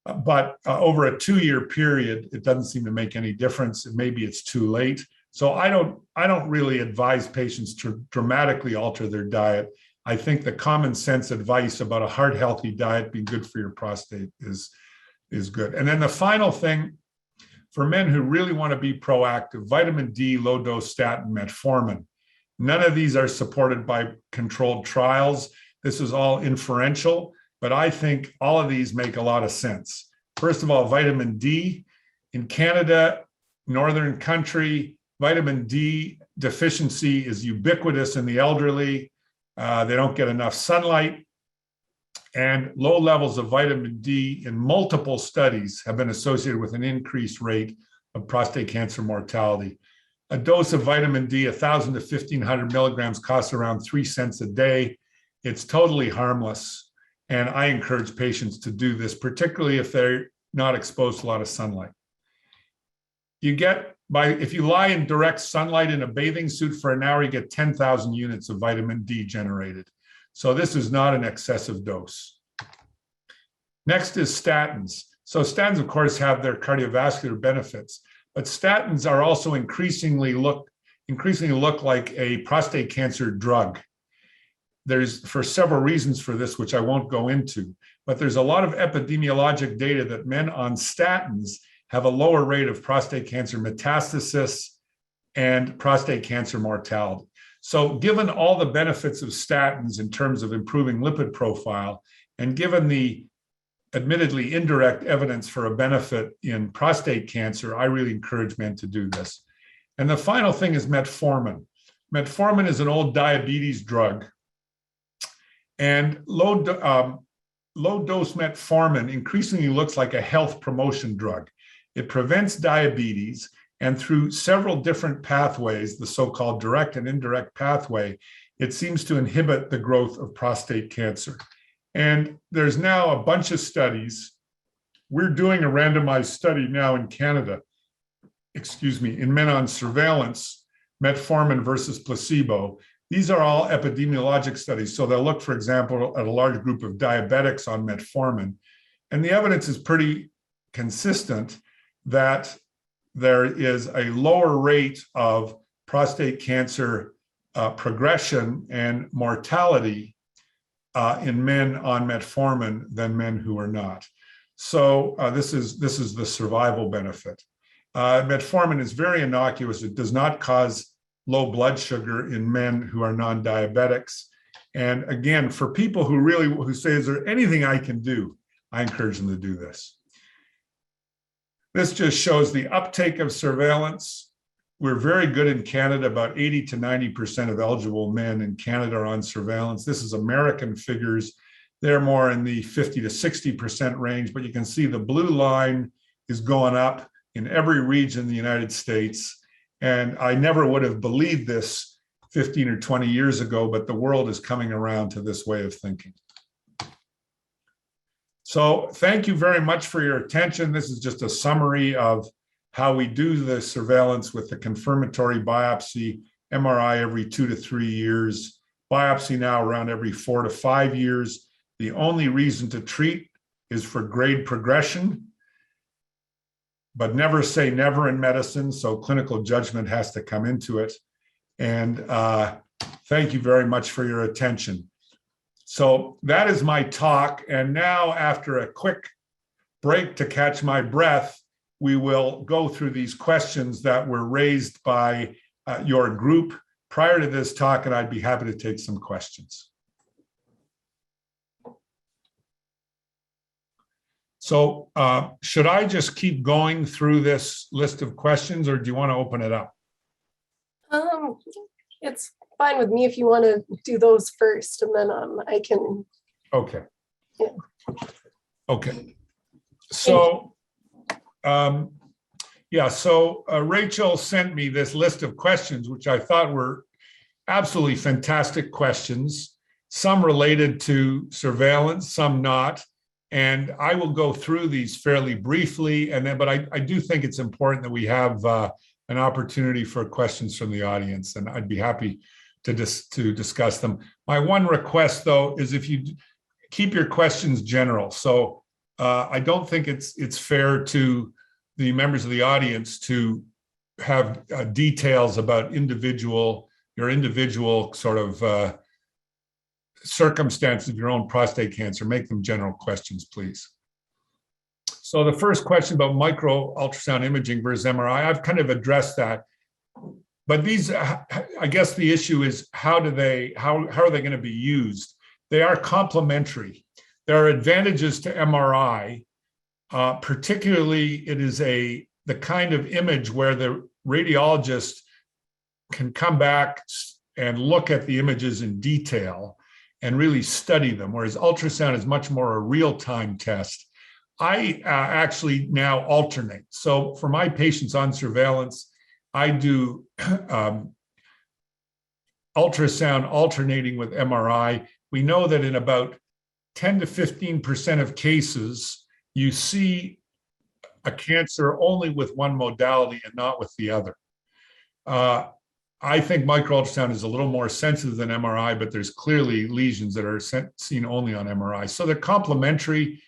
But over a 2-year period, it doesn't seem to make any difference. And maybe it's too late. So I don't really advise patients to dramatically alter their diet. I think the common sense advice about a heart healthy diet being good for your prostate is good. And then the final thing, for men who really want to be proactive, vitamin D, low dose statin, metformin. None of these are supported by controlled trials. This is all inferential, but I think all of these make a lot of sense. First of all, vitamin D. In Canada, northern country, vitamin D deficiency is ubiquitous in the elderly. They don't get enough sunlight. And low levels of vitamin D in multiple studies have been associated with an increased rate of prostate cancer mortality. A dose of vitamin D, 1,000 to 1,500 milligrams, costs around 3 cents a day. It's totally harmless. And I encourage patients to do this, particularly if they're not exposed to a lot of sunlight. If you lie in direct sunlight in a bathing suit for an hour, you get 10,000 units of vitamin D generated. So this is not an excessive dose. Next is statins. So statins, of course, have their cardiovascular benefits, but statins are also increasingly look like a prostate cancer drug. There's for several reasons for this, which I won't go into, but there's a lot of epidemiologic data that men on statins have a lower rate of prostate cancer metastasis and prostate cancer mortality. So given all the benefits of statins in terms of improving lipid profile, and given the admittedly indirect evidence for a benefit in prostate cancer, I really encourage men to do this. And the final thing is metformin. Metformin is an old diabetes drug. And low dose metformin increasingly looks like a health promotion drug. It prevents diabetes, and through several different pathways, the so-called direct and indirect pathway, it seems to inhibit the growth of prostate cancer. And there's now a bunch of studies. We're doing a randomized study now in Canada, in men on surveillance, metformin versus placebo. These are all epidemiologic studies. So they'll look, for example, at a large group of diabetics on metformin. And the evidence is pretty consistent that there is a lower rate of prostate cancer progression and mortality in men on metformin than men who are not. So this is the survival benefit. Metformin is very innocuous. It does not cause low blood sugar in men who are non-diabetics. And again, for people who say, is there anything I can do? I encourage them to do this. This just shows the uptake of surveillance. We're very good in Canada. About 80 to 90% of eligible men in Canada are on surveillance. This is American figures. They're more in the 50 to 60% range, but you can see the blue line is going up in every region in the United States. And I never would have believed this 15 or 20 years ago, but the world is coming around to this way of thinking. So thank you very much for your attention. This is just a summary of how we do the surveillance with the confirmatory biopsy, MRI every 2 to 3 years, biopsy now around every 4 to 5 years. The only reason to treat is for grade progression, but never say never in medicine. So clinical judgment has to come into it. And thank you very much for your attention. So that is my talk. And now, after a quick break to catch my breath, we will go through these questions that were raised by your group prior to this talk, and I'd be happy to take some questions. So should I just keep going through this list of questions, or do you want to open it up? It's fine with me if you want to do those first, and then I can. Okay. Yeah. Okay. So, Rachel sent me this list of questions, which I thought were absolutely fantastic questions, some related to surveillance, some not. And I will go through these fairly briefly, but I do think it's important that we have an opportunity for questions from the audience, and I'd be happy to discuss them. My one request, though, is if you keep your questions general. So I don't think it's fair to the members of the audience to have details about your individual sort of circumstances of your own prostate cancer. Make them general questions, please. So the first question about micro ultrasound imaging versus MRI, I've kind of addressed that. But these, I guess the issue is how are they going to be used? They are complementary. There are advantages to MRI, particularly it is the kind of image where the radiologist can come back and look at the images in detail and really study them, whereas ultrasound is much more a real-time test. I actually now alternate. So for my patients on surveillance, I do ultrasound alternating with MRI. We know that in about 10 to 15% of cases, you see a cancer only with one modality and not with the other. I think microultrasound is a little more sensitive than MRI, but there's clearly lesions that are seen only on MRI. So they're complementary.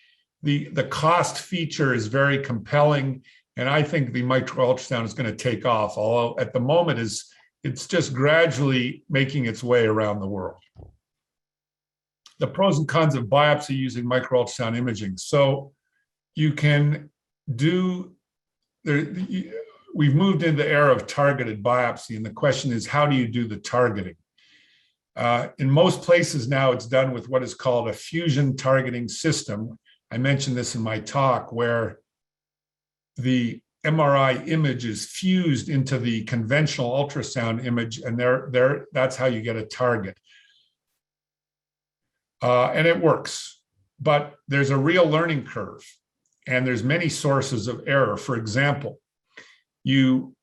The cost feature is very compelling, and I think the microultrasound is going to take off, although at the moment it's just gradually making its way around the world. The pros and cons of biopsy using microultrasound imaging. So you can do, we've moved into the era of targeted biopsy, and the question is, how do you do the targeting? In most places now, it's done with what is called a fusion targeting system. I mentioned this in my talk, where the MRI image is fused into the conventional ultrasound image, and that's how you get a target. And it works, but there's a real learning curve, and there's many sources of error. For example, you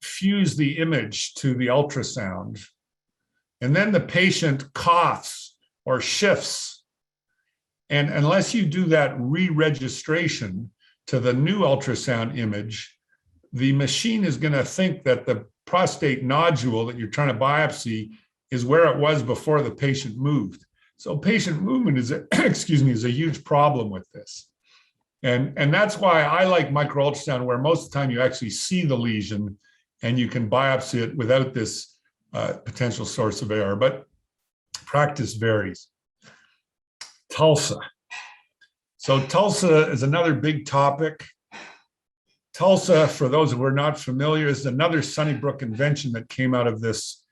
fuse the image to the ultrasound, and then the patient coughs or shifts. And unless you do that re-registration to the new ultrasound image, the machine is going to think that the prostate nodule that you're trying to biopsy is where it was before the patient moved. So patient movement is a huge problem with this. And that's why I like microultrasound, where most of the time you actually see the lesion and you can biopsy it without this potential source of error, but practice varies. TULSA. So TULSA is another big topic. TULSA, for those who are not familiar, is another Sunnybrook invention that came out of this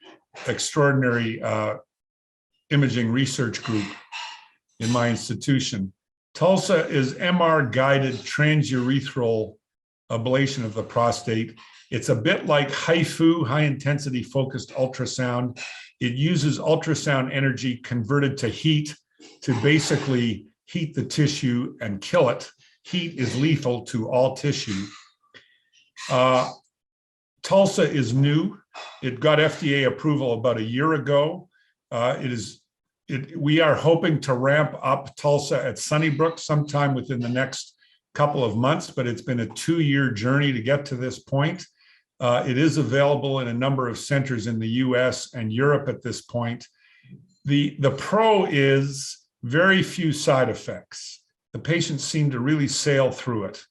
extraordinary imaging research group in my institution. TULSA is MR-guided transurethral ablation of the prostate. It's a bit like HIFU, high-intensity focused ultrasound. It uses ultrasound energy converted to heat to basically heat the tissue and kill it. Heat is lethal to all tissue. TULSA is new. It got FDA approval about a year ago. We are hoping to ramp up TULSA at Sunnybrook sometime within the next couple of months, but it's been a 2-year journey to get to this point. It is available in a number of centers in the US and Europe at this point. The pro is very few side effects. The patients seem to really sail through it.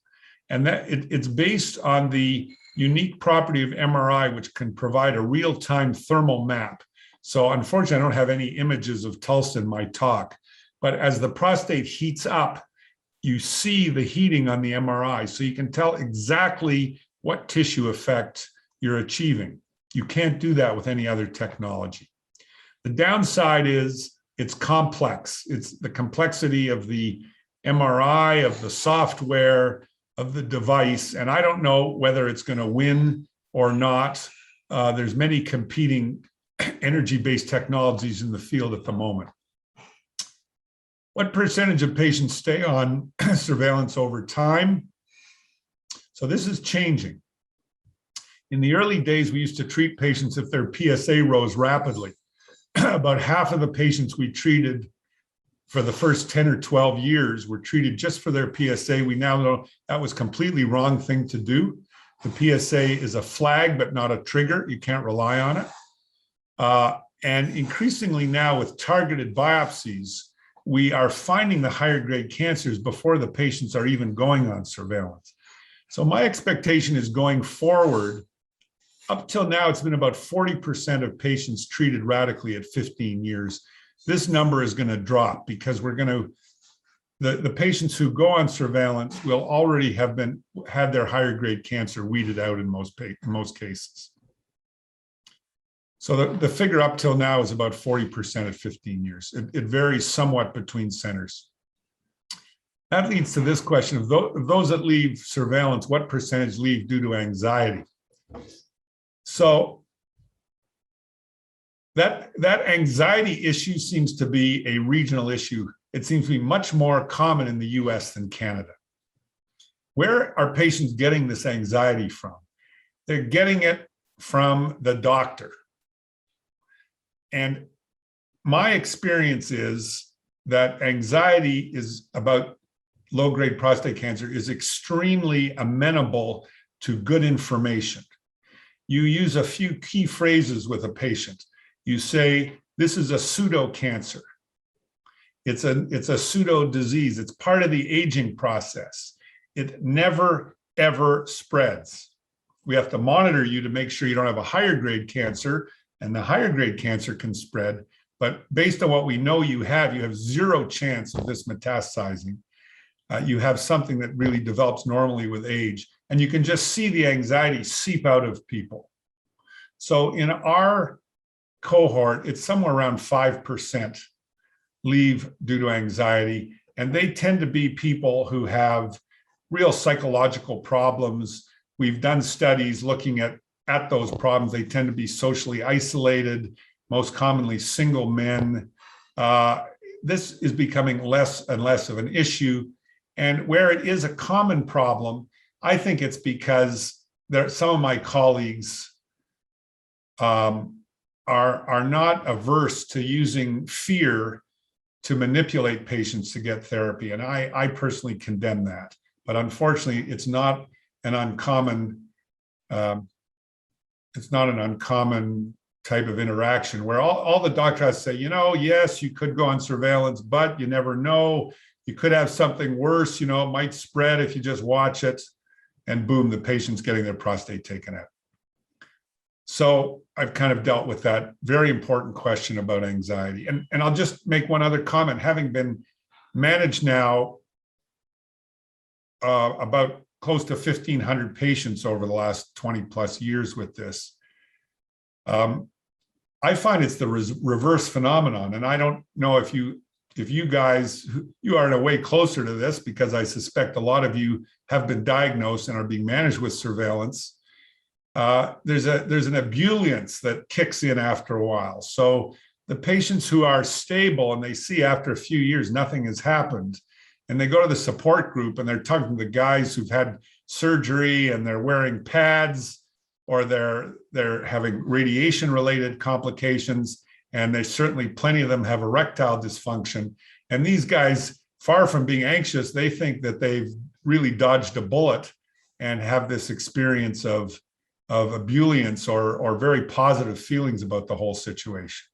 And that it's based on the unique property of MRI, which can provide a real-time thermal map. So unfortunately, I don't have any images of TULSA in my talk, but as the prostate heats up, you see the heating on the MRI, so you can tell exactly what tissue effect you're achieving. You can't do that with any other technology. The downside is it's complex. It's the complexity of the MRI, of the software, of the device, and I don't know whether it's going to win or not. There's many competing energy-based technologies in the field at the moment. What percentage of patients stay on surveillance over time? So this is changing. In the early days, we used to treat patients if their PSA rose rapidly. About half of the patients we treated for the first 10 or 12 years were treated just for their PSA. We now know that was a completely wrong thing to do. The PSA is a flag, but not a trigger. You can't rely on it. And increasingly now with targeted biopsies, we are finding the higher grade cancers before the patients are even going on surveillance. So my expectation is going forward, up till now, it's been about 40% of patients treated radically at 15 years. This number is going to drop because we're going to, the patients who go on surveillance will already have had their higher grade cancer weeded out in most cases. So the figure up till now is about 40% at 15 years. It varies somewhat between centers. That leads to this question of those that leave surveillance, what percentage leave due to anxiety? So that anxiety issue seems to be a regional issue. It seems to be much more common in the US than Canada. Where are patients getting this anxiety from? They're getting it from the doctor. And my experience is that anxiety is about low-grade prostate cancer is extremely amenable to good information. You use a few key phrases with a patient. You say, this is a pseudo-cancer. It's a pseudo disease. It's part of the aging process. It never, ever spreads. We have to monitor you to make sure you don't have a higher grade cancer, and the higher grade cancer can spread. But based on what we know you have zero chance of this metastasizing. You have something that really develops normally with age, and you can just see the anxiety seep out of people. So in our cohort, it's somewhere around 5% leave due to anxiety, and they tend to be people who have real psychological problems. We've done studies looking at those problems. They tend to be socially isolated, most commonly single men. This is becoming less and less of an issue. And where it is a common problem, I think it's because some of my colleagues are not averse to using fear to manipulate patients to get therapy. And I personally condemn that. But unfortunately, it's not an uncommon type of interaction where all the doctors say, yes, you could go on surveillance, but you never know. You could have something worse, it might spread if you just watch it, and boom, the patient's getting their prostate taken out. So I've kind of dealt with that very important question about anxiety. And I'll just make one other comment. Having been managed now about close to 1,500 patients over the last 20 plus years with this, I find it's the reverse phenomenon. And I don't know if you guys, you are in a way closer to this, because I suspect a lot of you have been diagnosed and are being managed with surveillance. There's an ebullience that kicks in after a while. So the patients who are stable and they see after a few years nothing has happened, and they go to the support group and they're talking to the guys who've had surgery and they're wearing pads, or they're having radiation related complications, and there's certainly plenty of them have erectile dysfunction. And these guys, far from being anxious, they think that they've really dodged a bullet and have this experience of ebullience or very positive feelings about the whole situation.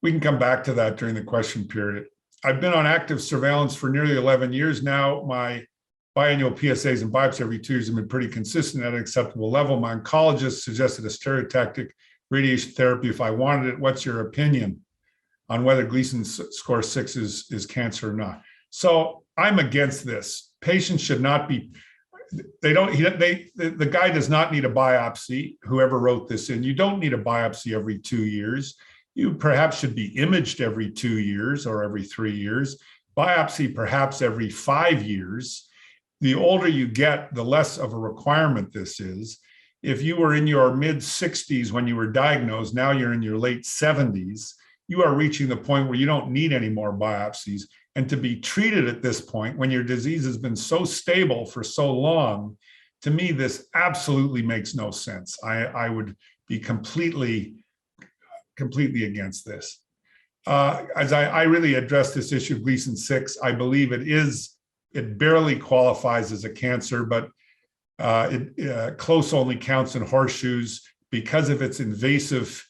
We can come back to that during the question period. I've been on active surveillance for nearly 11 years now. My biannual PSAs and biopsies every 2 years have been pretty consistent at an acceptable level. My oncologist suggested a stereotactic radiation therapy if I wanted it. What's your opinion on whether Gleason score 6 is cancer or not? So I'm against this. Patients should not be, the guy does not need a biopsy, whoever wrote this in. You don't need a biopsy every 2 years. You perhaps should be imaged every 2 years or every 3 years. Biopsy perhaps every 5 years. The older you get, the less of a requirement this is. If you were in your mid-60s when you were diagnosed, now you're in your late 70s, you are reaching the point where you don't need any more biopsies. And to be treated at this point, when your disease has been so stable for so long, to me, this absolutely makes no sense. I would be completely against this. As I really address this issue of Gleason 6, I believe it barely qualifies as a cancer, but Close only counts in horseshoes because of its invasive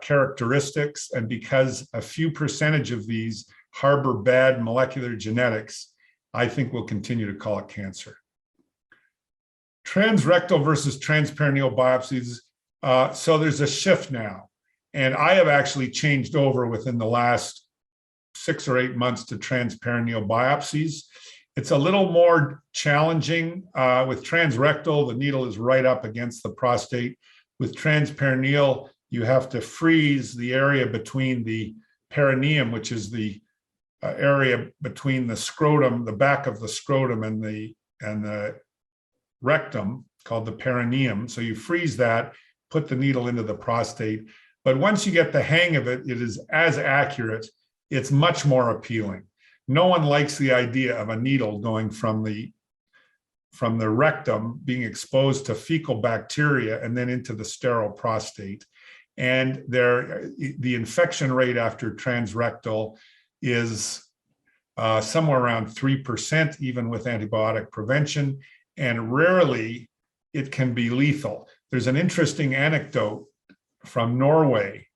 characteristics, and because a few percentage of these harbor bad molecular genetics, I think we'll continue to call it cancer. Transrectal versus transperineal biopsies. So there's a shift now. And I have actually changed over within the last 6 or 8 months to transperineal biopsies. It's a little more challenging. With transrectal, the needle is right up against the prostate. With transperineal, you have to freeze the area between the perineum, which is the area between the scrotum, the back of the scrotum, and the rectum, called the perineum. So you freeze that, put the needle into the prostate. But once you get the hang of it, it is as accurate. It's much more appealing. No one likes the idea of a needle going from the rectum being exposed to fecal bacteria and then into the sterile prostate. And the infection rate after transrectal is somewhere around 3%, even with antibiotic prevention, and rarely it can be lethal. There's an interesting anecdote from Norway.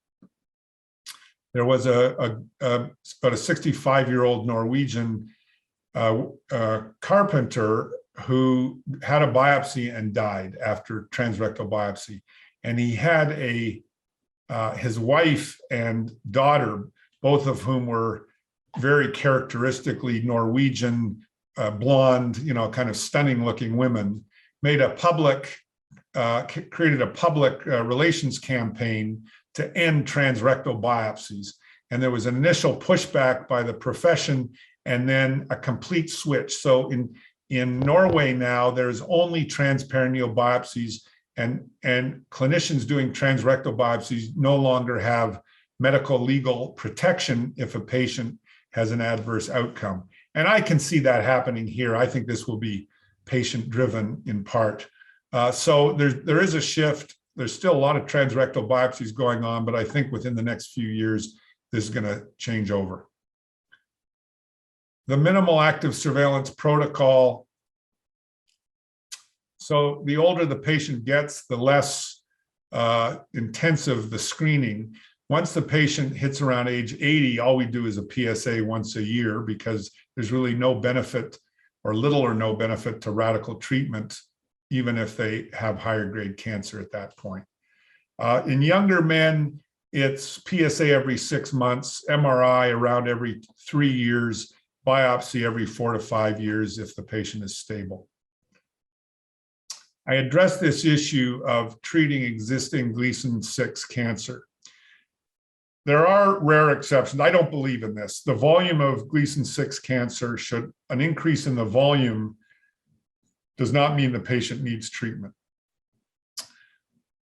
There was about a 65-year-old Norwegian carpenter who had a biopsy and died after transrectal biopsy. And he had his wife and daughter, both of whom were very characteristically Norwegian, blonde, kind of stunning looking women, created a public relations campaign to end transrectal biopsies. And there was an initial pushback by the profession and then a complete switch. So in Norway now, there's only transperineal biopsies, and clinicians doing transrectal biopsies no longer have medical legal protection if a patient has an adverse outcome. And I can see that happening here. I think this will be patient-driven in part. So there is a shift. There's still a lot of transrectal biopsies going on, but I think within the next few years, this is going to change over. The minimal active surveillance protocol. So the older the patient gets, the less intensive the screening. Once the patient hits around age 80, all we do is a PSA once a year, because there's really no benefit or little or no benefit to radical treatment, even if they have higher grade cancer at that point. In younger men, it's PSA every 6 months, MRI around every 3 years, biopsy every 4 to 5 years if the patient is stable. I addressed this issue of treating existing Gleason 6 cancer. There are rare exceptions. I don't believe in this. The volume of Gleason 6 cancer, an increase in the volume does not mean the patient needs treatment.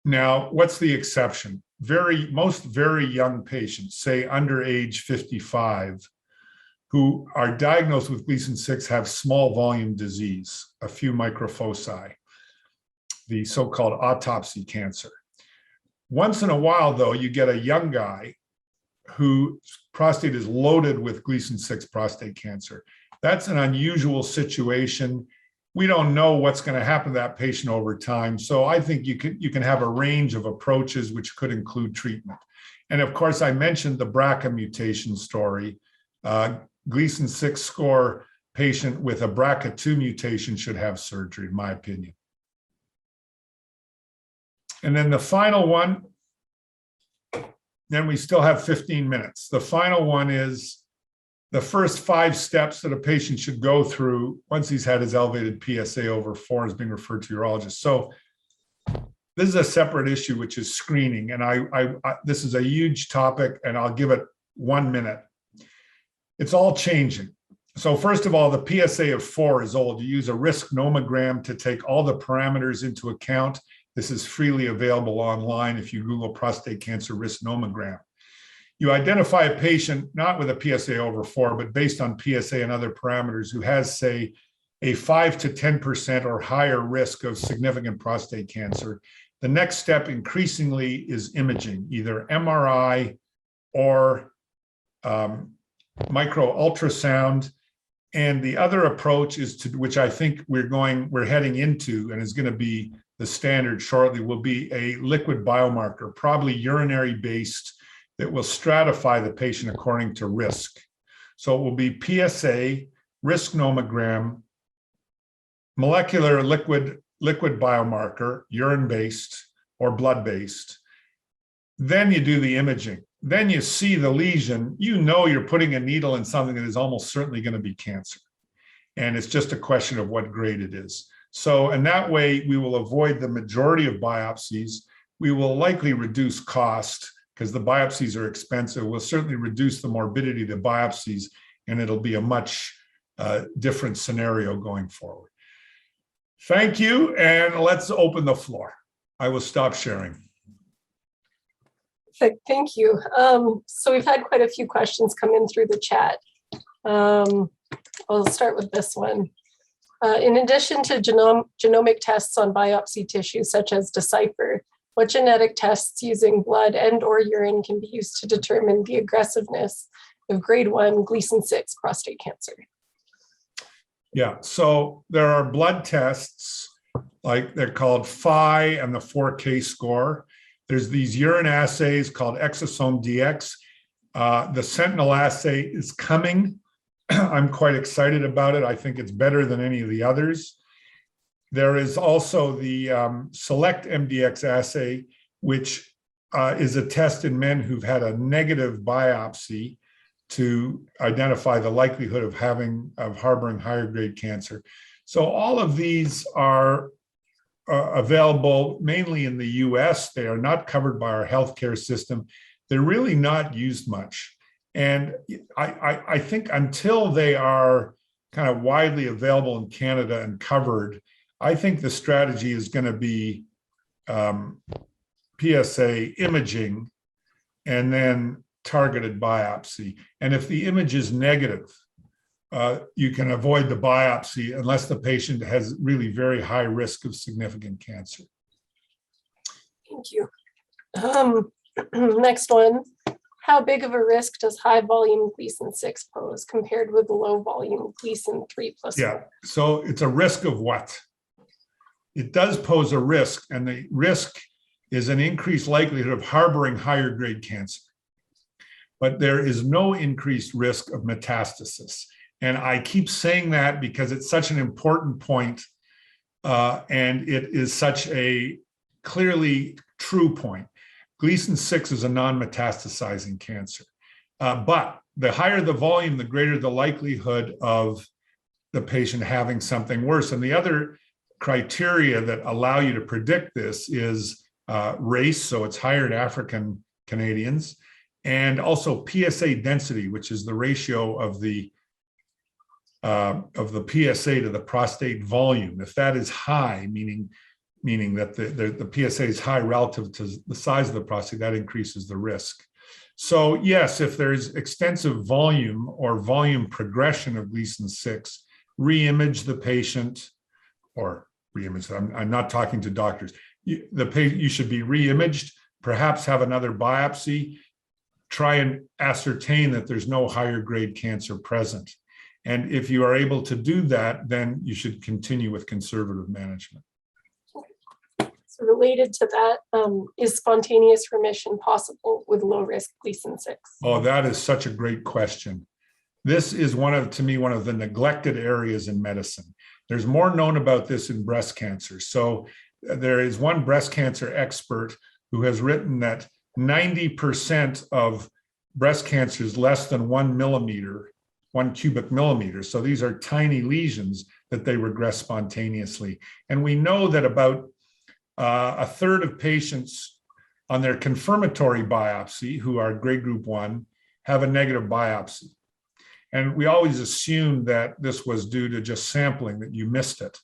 Now, what's the exception? Most very young patients, say under age 55, who are diagnosed with Gleason 6 have small volume disease, a few microfoci, the so-called autopsy cancer. Once in a while, though, you get a young guy whose prostate is loaded with Gleason 6 prostate cancer. That's an unusual situation. We don't know what's going to happen to that patient over time. So I think you can have a range of approaches which could include treatment. And of course, I mentioned the BRCA mutation story. Gleason 6 score patient with a BRCA2 mutation should have surgery, in my opinion. And then the final one, then we still have 15 minutes. The final one is the first 5 steps that a patient should go through once he's had his elevated PSA over 4 is being referred to urologist. So this is a separate issue, which is screening. And this is a huge topic, and I'll give it 1 minute. It's all changing. So first of all, the PSA of 4 is old. You use a risk nomogram to take all the parameters into account. This is freely available online if you Google prostate cancer risk nomogram. You identify a patient not with a PSA over 4, but based on PSA and other parameters, who has, say, a 5 to 10% or higher risk of significant prostate cancer. The next step increasingly is imaging, either MRI or micro ultrasound. And the other approach is to, which I think we're heading into, and is going to be the standard shortly, will be a liquid biomarker, probably urinary based, that will stratify the patient according to risk. So it will be PSA, risk nomogram, molecular liquid biomarker, urine based or blood based. Then you do the imaging. Then you see the lesion, you know you're putting a needle in something that is almost certainly going to be cancer. And it's just a question of what grade it is. So, and that way we will avoid the majority of biopsies. We will likely reduce cost because the biopsies are expensive. We'll certainly reduce the morbidity to biopsies, and it'll be a much different scenario going forward. Thank you, and let's open the floor. I will stop sharing. Thank you. So we've had quite a few questions come in through the chat. I'll start with this one. In addition to genomic tests on biopsy tissue, such as Decipher, what genetic tests using blood and/or urine can be used to determine the aggressiveness of grade 1 Gleason 6 prostate cancer? Yeah, so there are blood tests, like they're called PHI and the 4K score. There's these urine assays called Exosome DX. The Sentinel Assay is coming. I'm quite excited about it. I think it's better than any of the others. There is also the Select MDX assay, which is a test in men who've had a negative biopsy to identify the likelihood of harboring higher grade cancer. So all of these are available mainly in the US. They are not covered by our healthcare system. They're really not used much. And I think until they are kind of widely available in Canada and covered, I think the strategy is going to be PSA imaging and then targeted biopsy. And if the image is negative, you can avoid the biopsy unless the patient has really very high risk of significant cancer. Thank you. Next one. How big of a risk does high volume Gleason 6 pose compared with low volume Gleason 3+? Yeah, so it's a risk of what? It does pose a risk, and the risk is an increased likelihood of harboring higher grade cancer. But there is no increased risk of metastasis. And I keep saying that because it's such an important point, and it is such a clearly true point. Gleason 6 is a non-metastasizing cancer. But the higher the volume, the greater the likelihood of the patient having something worse. And the other criteria that allow you to predict this is race, so it's higher in African Canadians, and also PSA density, which is the ratio of the PSA to the prostate volume. If that is high, meaning that the PSA is high relative to the size of the prostate, that increases the risk. So yes, if there's extensive volume or volume progression of Gleason 6, re-image the patient, or re-image, I'm not talking to doctors. You should be re-imaged, perhaps have another biopsy, try and ascertain that there's no higher grade cancer present. And if you are able to do that, then you should continue with conservative management. So related to that, is spontaneous remission possible with low risk Gleason 6? Oh, that is such a great question. This is to me, one of the neglected areas in medicine. There's more known about this in breast cancer. So there is one breast cancer expert who has written that 90% of breast cancer is less than 1 cubic millimeter. So these are tiny lesions that they regress spontaneously. And we know that about a third of patients on their confirmatory biopsy who are grade group 1 have a negative biopsy. And we always assumed that this was due to just sampling, that you missed it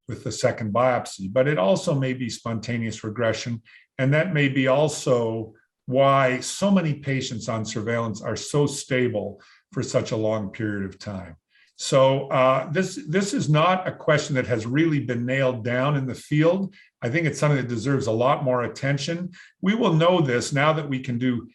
with the second biopsy. But it also may be spontaneous regression. And that may be also why so many patients on surveillance are so stable for such a long period of time. So this is not a question that has really been nailed down in the field. I think it's something that deserves a lot more attention. We will know this now that we can do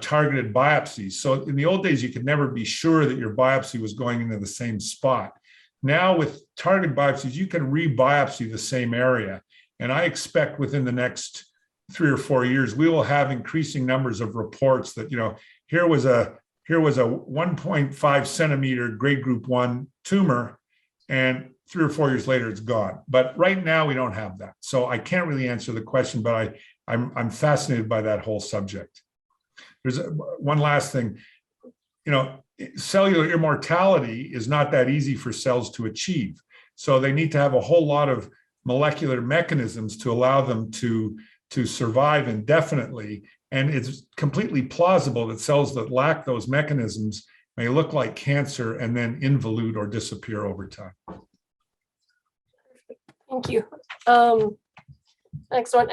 targeted biopsies. So in the old days, you could never be sure that your biopsy was going into the same spot. Now with targeted biopsies, you can re-biopsy the same area. And I expect within the next 3 or 4 years, we will have increasing numbers of reports that, here was a 1.5 centimeter grade group 1 tumor, and 3 or 4 years later, it's gone. But right now, we don't have that. So I can't really answer the question, but I'm fascinated by that whole subject. There's one last thing. Cellular immortality is not that easy for cells to achieve. So they need to have a whole lot of molecular mechanisms to allow them to survive indefinitely. And it's completely plausible that cells that lack those mechanisms may look like cancer and then involute or disappear over time. Thank you. Next one,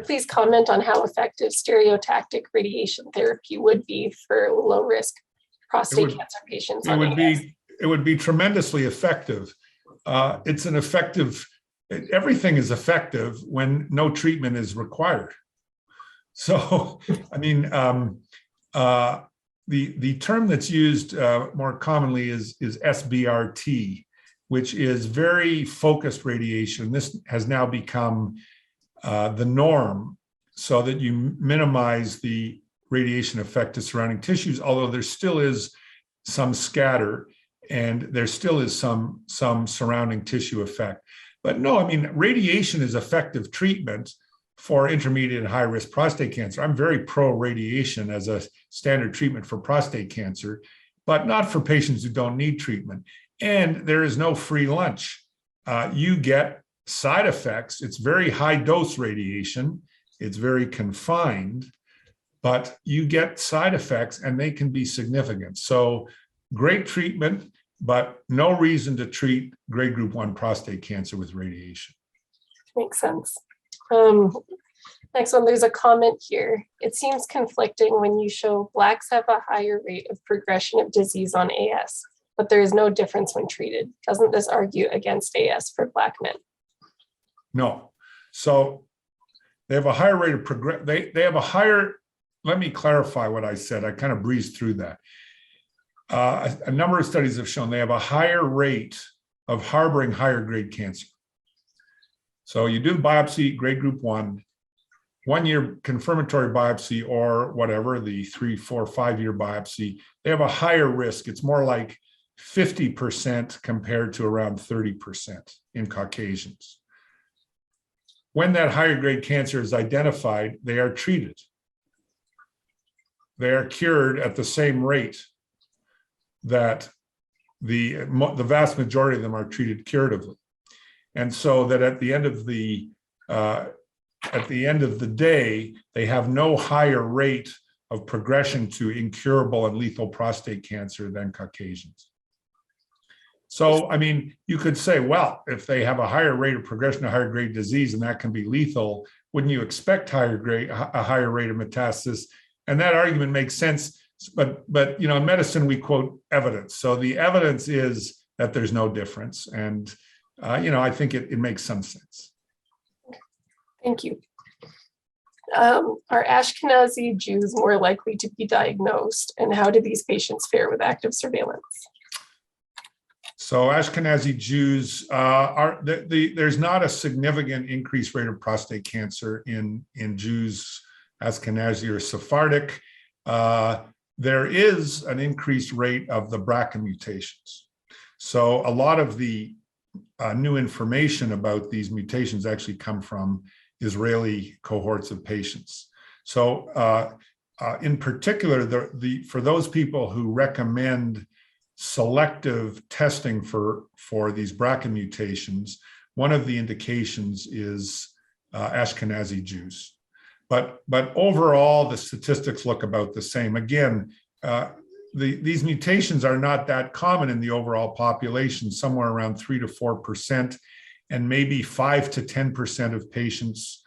please comment on how effective stereotactic radiation therapy would be for low-risk prostate cancer patients. It would be tremendously effective. Everything is effective when no treatment is required. So, the term that's used more commonly is SBRT, which is very focused radiation. This has now become the norm, so that you minimize the radiation effect to surrounding tissues, although there still is some scatter and there still is some surrounding tissue effect. But no, radiation is effective treatment for intermediate and high-risk prostate cancer. I'm very pro-radiation as a standard treatment for prostate cancer, but not for patients who don't need treatment. And there is no free lunch. You get side effects. It's very high-dose radiation. It's very confined, but you get side effects and they can be significant. So great treatment, but no reason to treat grade group 1 prostate cancer with radiation. Makes sense. Next one, there's a comment here. It seems conflicting when you show Blacks have a higher rate of progression of disease on AS, but there is no difference when treated. Doesn't this argue against AS for Black men? No. So they have a higher rate of progression. They have a higher, let me clarify what I said. I kind of breezed through that. A number of studies have shown they have a higher rate of harboring higher grade cancer. So you do biopsy, grade group 1 year confirmatory biopsy, or whatever, the 3, 4, 5 year biopsy, they have a higher risk. It's more like 50% compared to around 30% in Caucasians. When that higher grade cancer is identified, they are treated. They are cured at the same rate that the vast majority of them are treated curatively. And so that at the end of the day, they have no higher rate of progression to incurable and lethal prostate cancer than Caucasians. So, you could say, well, if they have a higher rate of progression to higher grade disease and that can be lethal, wouldn't you expect a higher rate of metastasis? And that argument makes sense. But in medicine, we quote evidence. So the evidence is that there's no difference. And, I think it makes some sense. Thank you. Are Ashkenazi Jews more likely to be diagnosed? And how do these patients fare with active surveillance? So Ashkenazi Jews there's not a significant increased rate of prostate cancer in Jews, Ashkenazi or Sephardic. There is an increased rate of the BRCA mutations. So a lot of the new information about these mutations actually come from Israeli cohorts of patients. So in particular, for those people who recommend selective testing for these BRCA mutations, one of the indications is Ashkenazi Jews. But overall, the statistics look about the same. Again, these mutations are not that common in the overall population, somewhere around 3 to 4%, and maybe 5 to 10% of patients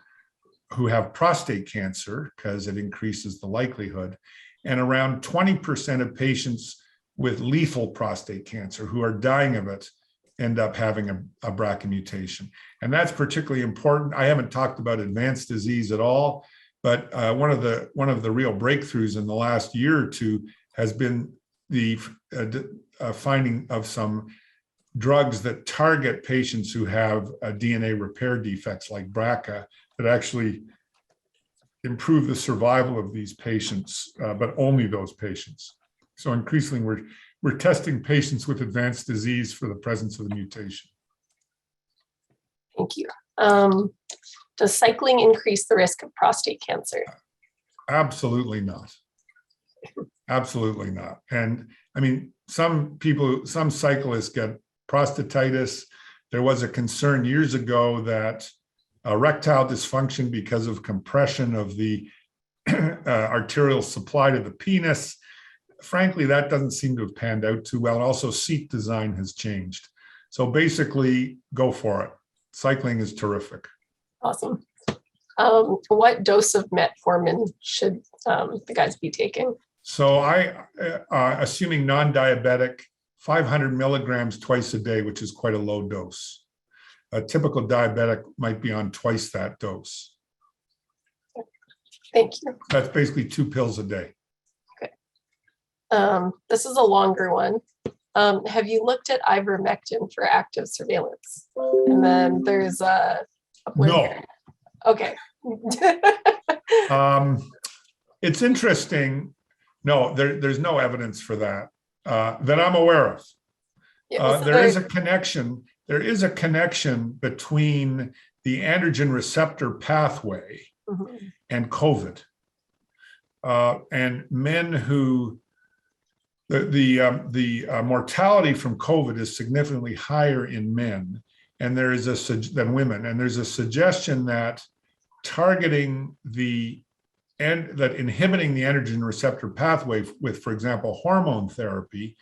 who have prostate cancer, because it increases the likelihood, and around 20% of patients with lethal prostate cancer who are dying of it end up having a BRCA mutation. And that's particularly important. I haven't talked about advanced disease at all, But one of the real breakthroughs in the last year or two has been the finding of some drugs that target patients who have DNA repair defects like BRCA that actually improve the survival of these patients, but only those patients. So increasingly, we're testing patients with advanced disease for the presence of the mutation. Thank you. Does cycling increase the risk of prostate cancer? Absolutely not. Absolutely not. And I mean, some cyclists get prostatitis. There was a concern years ago that erectile dysfunction because of compression of the arterial supply to the penis. Frankly, that doesn't seem to have panned out too well. And also seat design has changed. So basically, go for it. Cycling is terrific. Awesome. What dose of metformin should the guys be taking? So assuming non-diabetic, 500 milligrams twice a day, which is quite a low dose. A typical diabetic might be on twice that dose. Thank you. That's basically 2 pills a day. Okay. This is a longer one. Have you looked at ivermectin for active surveillance? And then there's a No. Okay. It's interesting. No, there's no evidence for that that I'm aware of. Yeah, there is a connection. There is a connection between the androgen receptor pathway and COVID. And men who the mortality from COVID is significantly higher in men, and there is than women. And there's a suggestion that targeting inhibiting the androgen receptor pathway with, for example, hormone therapy,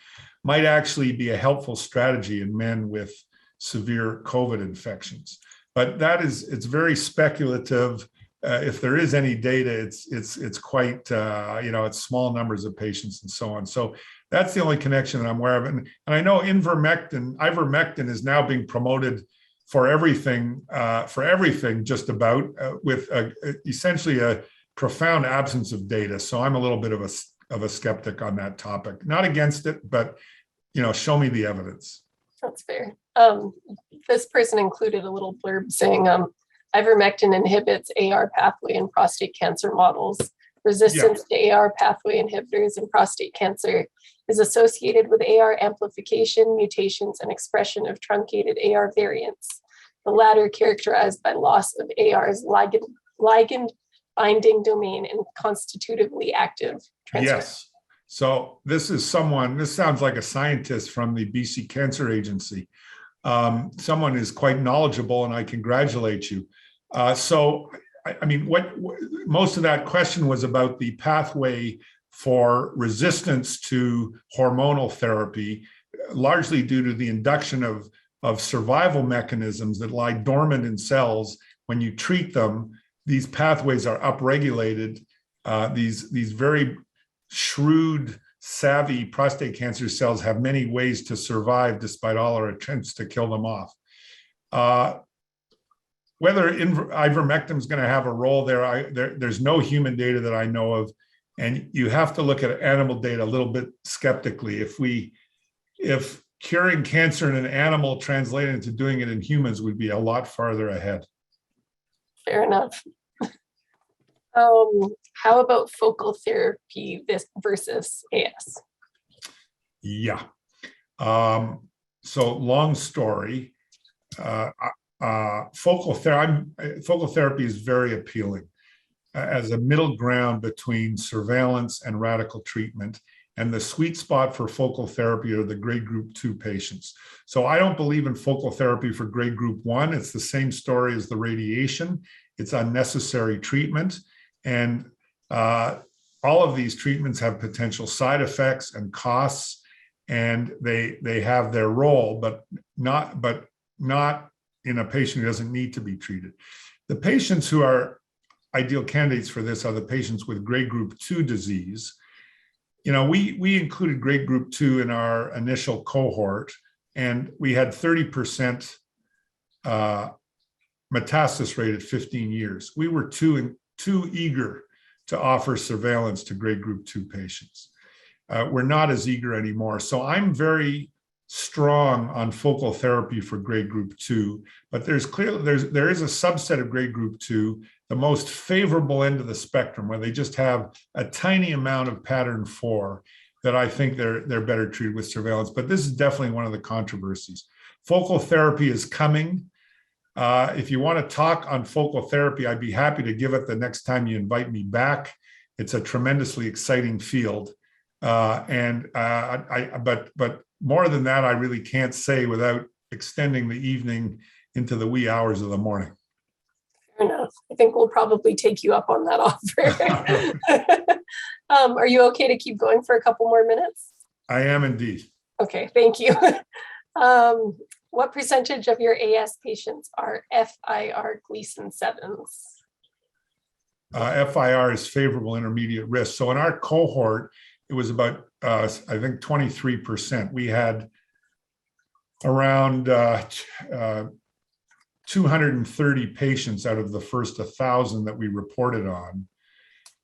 might actually be a helpful strategy in men with severe COVID infections. But it's very speculative. If there is any data, it's quite it's small numbers of patients and so on. So that's the only connection that I'm aware of. And I know ivermectin is now being promoted for everything just about, with essentially a profound absence of data. So I'm a little bit of a skeptic on that topic. Not against it, but show me the evidence. That's fair. This person included a little blurb saying ivermectin inhibits AR pathway in prostate cancer models. Resistance to AR pathway inhibitors in prostate cancer is associated with AR amplification, mutations, and expression of truncated AR variants, the latter characterized by loss of AR's ligand binding domain and constitutively active transcript. Yes. So this sounds like a scientist from the BC Cancer Agency. Someone is quite knowledgeable, and I congratulate you. So, I mean, what most of that question was about the pathway for resistance to hormonal therapy, largely due to the induction of survival mechanisms that lie dormant in cells. When you treat them, these pathways are upregulated. These very shrewd, savvy prostate cancer cells have many ways to survive despite all our attempts to kill them off. Whether ivermectin is going to have a role there's no human data that I know of, and you have to look at animal data a little bit skeptically. If curing cancer in an animal translated into doing it in humans, would be a lot farther ahead. Fair enough. How about focal therapy versus AS? Yeah. So long story. Focal therapy is very appealing as a middle ground between surveillance and radical treatment. And the sweet spot for focal therapy are the grade group 2 patients. So I don't believe in focal therapy for grade group 1. It's the same story as the radiation. It's unnecessary treatment. And all of these treatments have potential side effects and costs, and they have their role, but not in a patient who doesn't need to be treated. The patients who are ideal candidates for this are the patients with grade group 2 disease. We included grade group 2 in our initial cohort, and we had 30% metastasis rate at 15 years. We were 2 too eager to offer surveillance to grade group 2 patients. We're not as eager anymore. So I'm very strong on focal therapy for grade group 2, but there is a subset of grade group 2, the most favorable end of the spectrum, where they just have a tiny amount of pattern 4, that I think they're better treated with surveillance. But this is definitely one of the controversies. Focal therapy is coming. If you want to talk on focal therapy, I'd be happy to give it the next time you invite me back. It's a tremendously exciting field. But more than that, I really can't say without extending the evening into the wee hours of the morning. Fair enough. I think we'll probably take you up on that offer. Are you okay to keep going for a couple more minutes? I am indeed. Okay, thank you. What percentage of your AS patients are FIR Gleason 7s? FIR is favorable intermediate risk. So in our cohort, it was about, I think, 23%. We had around 230 patients out of the first 1,000 that we reported on.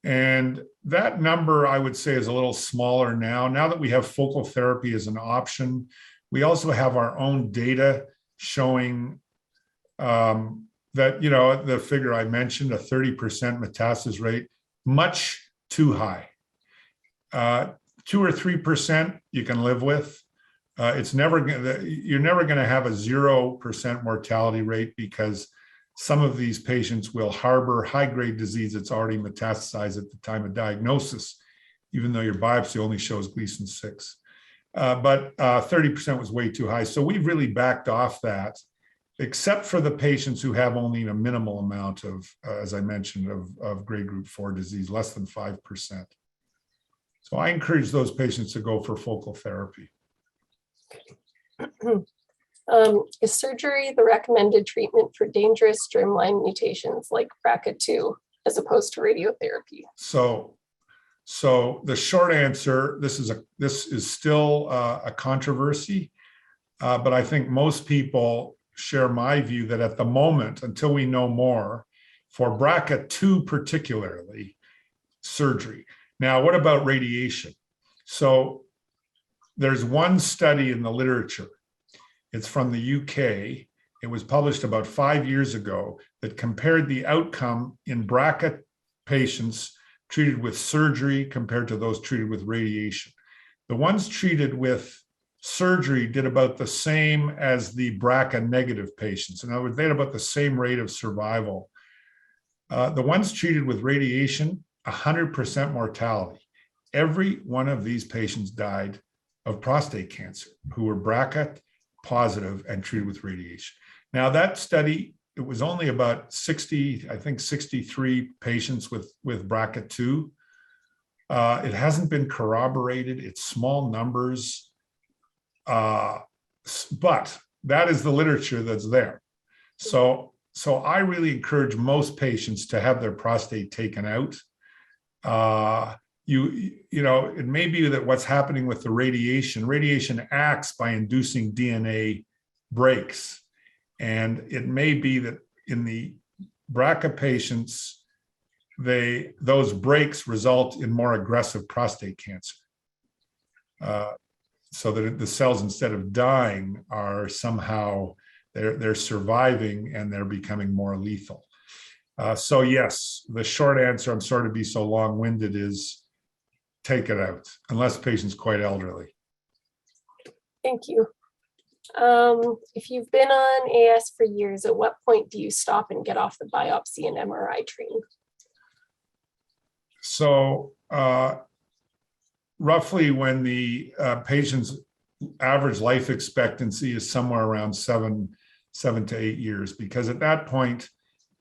And that number, I would say, is a little smaller now. Now that we have focal therapy as an option, we also have our own data showing that, the figure I mentioned, a 30% metastasis rate, much too high. 2 or 3% you can live with. You're never going to have a 0% mortality rate, because some of these patients will harbor high-grade disease that's already metastasized at the time of diagnosis, even though your biopsy only shows Gleason 6. But 30% was way too high. So we've really backed off that, except for the patients who have only a minimal amount of, as I mentioned, of grade group 4 disease, less than 5%. So I encourage those patients to go for focal therapy. Is surgery the recommended treatment for dangerous germline mutations like BRCA2 as opposed to radiotherapy? So the short answer, this is still a controversy, but I think most people share my view that at the moment, until we know more, for BRCA2 particularly, surgery. Now, what about radiation? So there's one study in the literature. It's from the UK. It was published about 5 years ago that compared the outcome in BRCA patients treated with surgery compared to those treated with radiation. The ones treated with surgery did about the same as the BRCA negative patients. In other words, they had about the same rate of survival. The ones treated with radiation, 100% mortality. Every one of these patients died of prostate cancer who were BRCA positive and treated with radiation. Now that study, it was only about 63 patients with BRCA2. It hasn't been corroborated. It's small numbers, but that is the literature that's there. So I really encourage most patients to have their prostate taken out. It may be that what's happening with the radiation acts by inducing DNA breaks. And it may be that in the BRCA patients, those breaks result in more aggressive prostate cancer. So that the cells, instead of dying, are somehow, they're surviving and they're becoming more lethal. So yes, the short answer, I'm sorry to be so long-winded, is take it out, unless the patient's quite elderly. Thank you. If you've been on AS for years, at what point do you stop and get off the biopsy and MRI train? So roughly when the patient's average life expectancy is somewhere around 7 to 8 years, because at that point,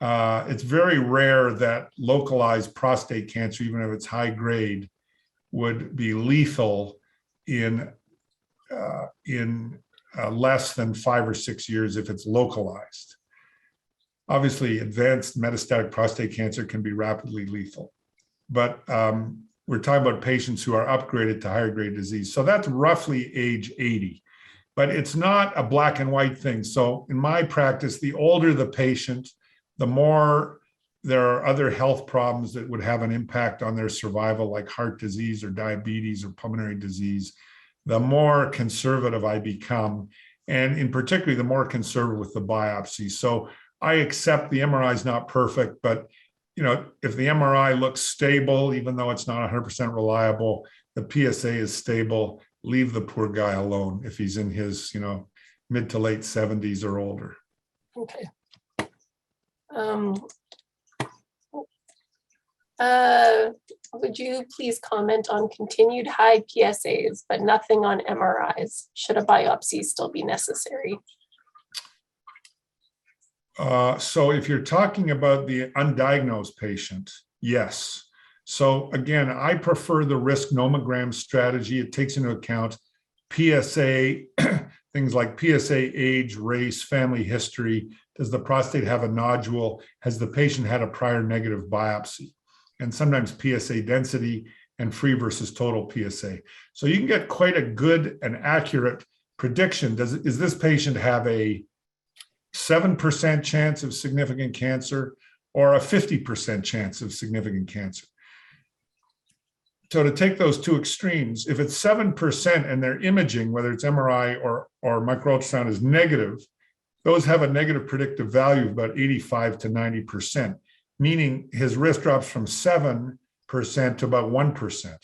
it's very rare that localized prostate cancer, even if it's high grade, would be lethal in less than 5 or 6 years if it's localized. Obviously, advanced metastatic prostate cancer can be rapidly lethal, but we're talking about patients who are upgraded to higher grade disease. So that's roughly age 80, but it's not a black and white thing. So in my practice, the older the patient, the more there are other health problems that would have an impact on their survival, like heart disease or diabetes or pulmonary disease, the more conservative I become. And in particular, the more conservative with the biopsy. So I accept the MRI is not perfect, but if the MRI looks stable, even though it's not 100% reliable, the PSA is stable, leave the poor guy alone if he's in his, mid to late 70s or older. Okay. Would you please comment on continued high PSAs, but nothing on MRIs? Should a biopsy still be necessary? So if you're talking about the undiagnosed patient, yes. So again, I prefer the risk nomogram strategy. It takes into account PSA, things like PSA age, race, family history. Does the prostate have a nodule? Has the patient had a prior negative biopsy? And sometimes PSA density and free versus total PSA. So you can get quite a good and accurate prediction. Is this patient have a 7% chance of significant cancer or a 50% chance of significant cancer? So to take those two extremes, if it's 7% and their imaging, whether it's MRI or micro-ultrasound, is negative, those have a negative predictive value of about 85 to 90%, meaning his risk drops from 7% to about 1%.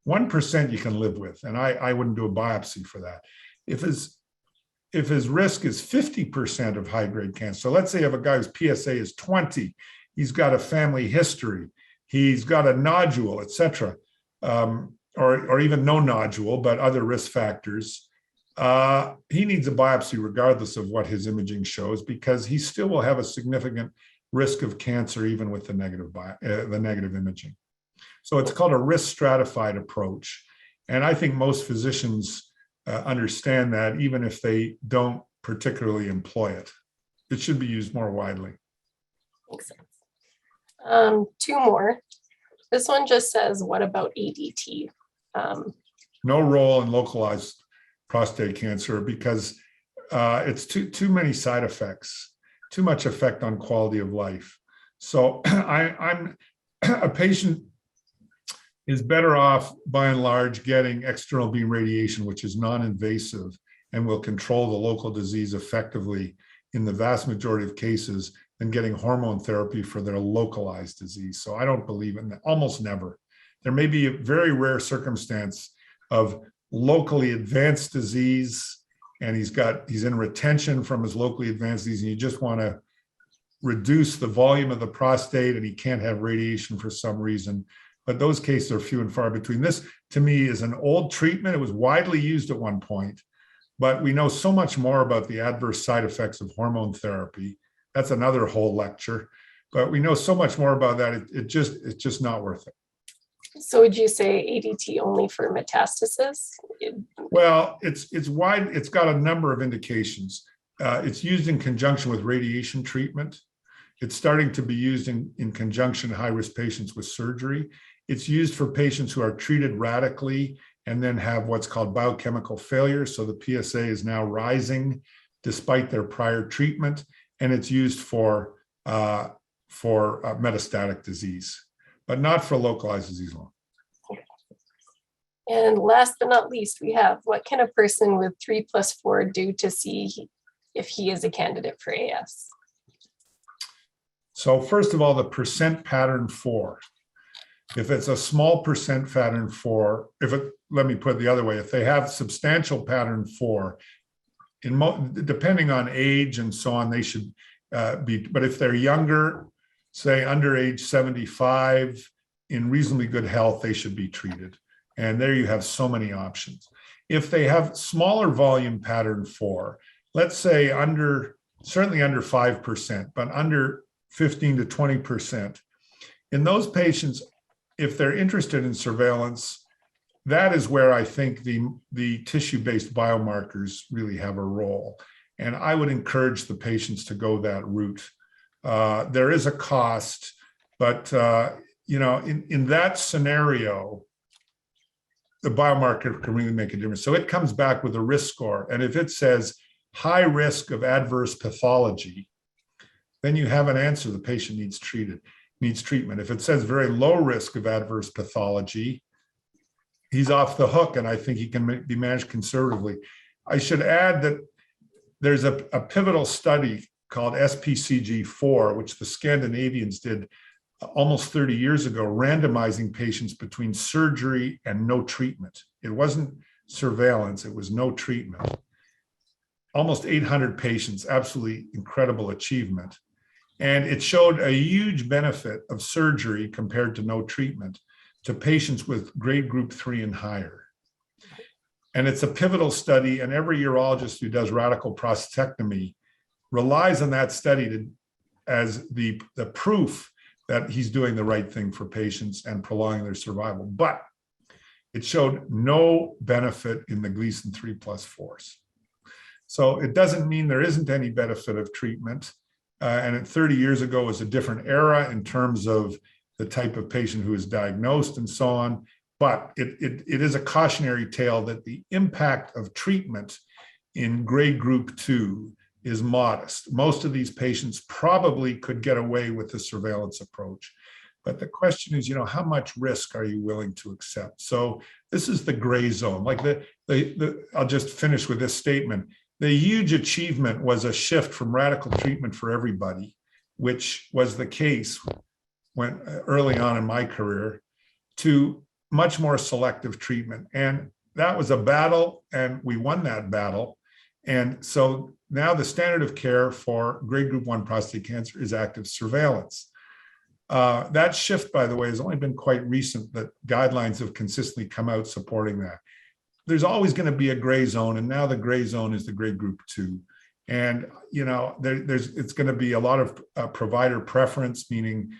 1% you can live with, and I wouldn't do a biopsy for that. If his risk is 50% of high-grade cancer, so let's say if a guy's PSA is 20, he's got a family history, he's got a nodule, et cetera, or even no nodule, but other risk factors, he needs a biopsy regardless of what his imaging shows, because he still will have a significant risk of cancer even with the negative imaging. So it's called a risk stratified approach. And I think most physicians understand that, even if they don't particularly employ it. It should be used more widely. Makes sense. Two more. This one just says, what about ADT? No role in localized prostate cancer, because it's too many side effects, too much effect on quality of life. So I'm a patient is better off by and large getting external beam radiation, which is non-invasive and will control the local disease effectively in the vast majority of cases, than getting hormone therapy for their localized disease. So I don't believe in that, almost never. There may be a very rare circumstance of locally advanced disease, and he's in retention from his locally advanced disease, and you just want to reduce the volume of the prostate and he can't have radiation for some reason. But those cases are few and far between. This, to me, is an old treatment. It was widely used at one point, but we know so much more about the adverse side effects of hormone therapy. That's another whole lecture, but we know so much more about that. It's just not worth it. So would you say ADT only for metastasis? Well, it's wide. It's got a number of indications. It's used in conjunction with radiation treatment. It's starting to be used in conjunction high-risk patients with surgery. It's used for patients who are treated radically and then have what's called biochemical failure. So the PSA is now rising despite their prior treatment. And it's used for metastatic disease, but not for localized disease alone. And last but not least, we have, what can a person with 3+4 do to see if he is a candidate for AS? So first of all, the percent pattern 4. If it's a small percent pattern 4, let me put it the other way, if they have substantial pattern 4, depending on age and so on, they should be, but if they're younger, say under age 75, in reasonably good health, they should be treated. And there you have so many options. If they have smaller volume pattern 4, let's say certainly under 5%, but under 15 to 20%, in those patients, if they're interested in surveillance, that is where I think the tissue-based biomarkers really have a role. And I would encourage the patients to go that route. There is a cost, but in that scenario, the biomarker can really make a difference. So it comes back with a risk score. And if it says high risk of adverse pathology, then you have an answer. The patient needs treatment. If it says very low risk of adverse pathology, he's off the hook, and I think he can be managed conservatively. I should add that there's a pivotal study called SPCG4, which the Scandinavians did almost 30 years ago, randomizing patients between surgery and no treatment. It wasn't surveillance, it was no treatment. Almost 800 patients, absolutely incredible achievement. And it showed a huge benefit of surgery compared to no treatment to patients with grade group 3 and higher. And it's a pivotal study, and every urologist who does radical prostatectomy relies on that study as the proof that he's doing the right thing for patients and prolonging their survival. But it showed no benefit in the Gleason 3+4s. So it doesn't mean there isn't any benefit of treatment. And 30 years ago was a different era in terms of the type of patient who is diagnosed and so on. But it is a cautionary tale that the impact of treatment in grade group 2 is modest. Most of these patients probably could get away with the surveillance approach. But the question is, how much risk are you willing to accept? So this is the gray zone. Like I'll just finish with this statement. The huge achievement was a shift from radical treatment for everybody, which was the case when early on in my career, to much more selective treatment. And that was a battle, and we won that battle. And so now the standard of care for grade group 1 prostate cancer is active surveillance. That shift, by the way, has only been quite recent, that guidelines have consistently come out supporting that. There's always going to be a gray zone, and now the gray zone is the grade group 2. And, it's going to be a lot of provider preference, meaning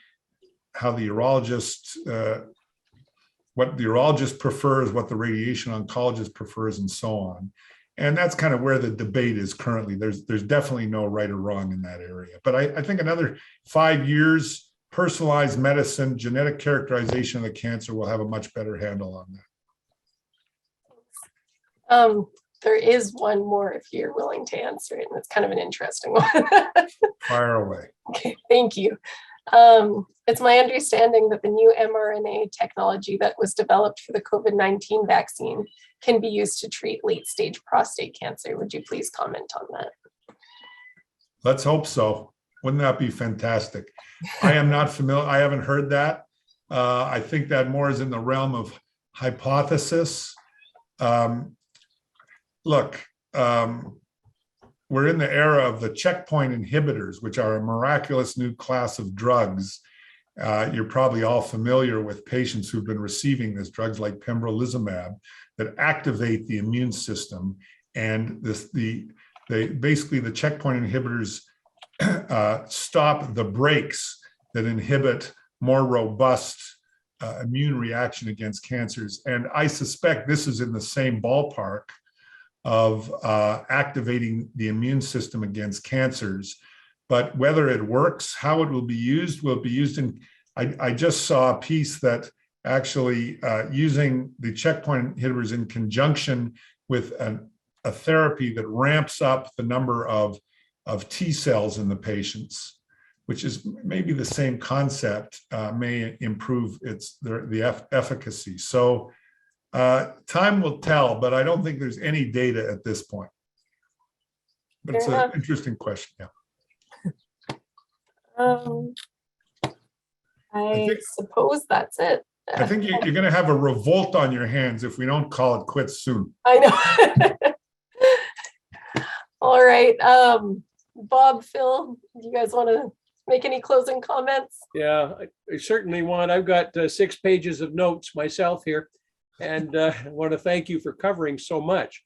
how the urologist, what the urologist prefers, what the radiation oncologist prefers, and so on. And that's kind of where the debate is currently. There's definitely no right or wrong in that area. But I think another 5 years, personalized medicine, genetic characterization of the cancer will have a much better handle on that. There is one more if you're willing to answer it, and it's kind of an interesting one. Fire away. Okay, thank you. It's my understanding that the new mRNA technology that was developed for the COVID-19 vaccine can be used to treat late-stage prostate cancer. Would you please comment on that? Let's hope so. Wouldn't that be fantastic? I am not familiar. I haven't heard that. I think that more is in the realm of hypothesis. Look, we're in the era of the checkpoint inhibitors, which are a miraculous new class of drugs. You're probably all familiar with patients who've been receiving this, drugs like pembrolizumab, that activate the immune system. And basically the checkpoint inhibitors stop the brakes that inhibit more robust immune reaction against cancers. And I suspect this is in the same ballpark of activating the immune system against cancers. But whether it works, how it will be used in, I just saw a piece that actually using the checkpoint inhibitors in conjunction with a therapy that ramps up the number of T cells in the patients, which is maybe the same concept, may improve the efficacy. So time will tell, but I don't think there's any data at this point. But it's an interesting question. Yeah. I suppose that's it. I think you're going to have a revolt on your hands if we don't call it quits soon. I know. All right. Bob, Phil, do you guys want to make any closing comments? Yeah, I certainly want. I've got 6 pages of notes myself here, and I want to thank you for covering so much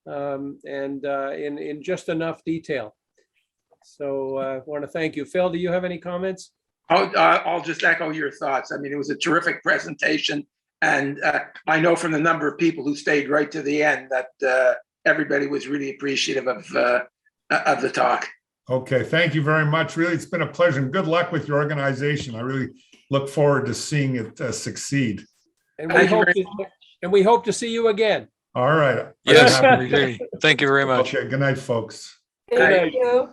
and in just enough detail. So I want to thank you. Phil, do you have any comments? I'll just echo your thoughts. I mean, it was a terrific presentation. And I know from the number of people who stayed right to the end that everybody was really appreciative of the talk. Okay, thank you very much. Really, it's been a pleasure, and good luck with your organization. I really look forward to seeing it succeed. And we hope to see you again. All right. Yes, thank you very much. Okay, good night, folks. Thank you.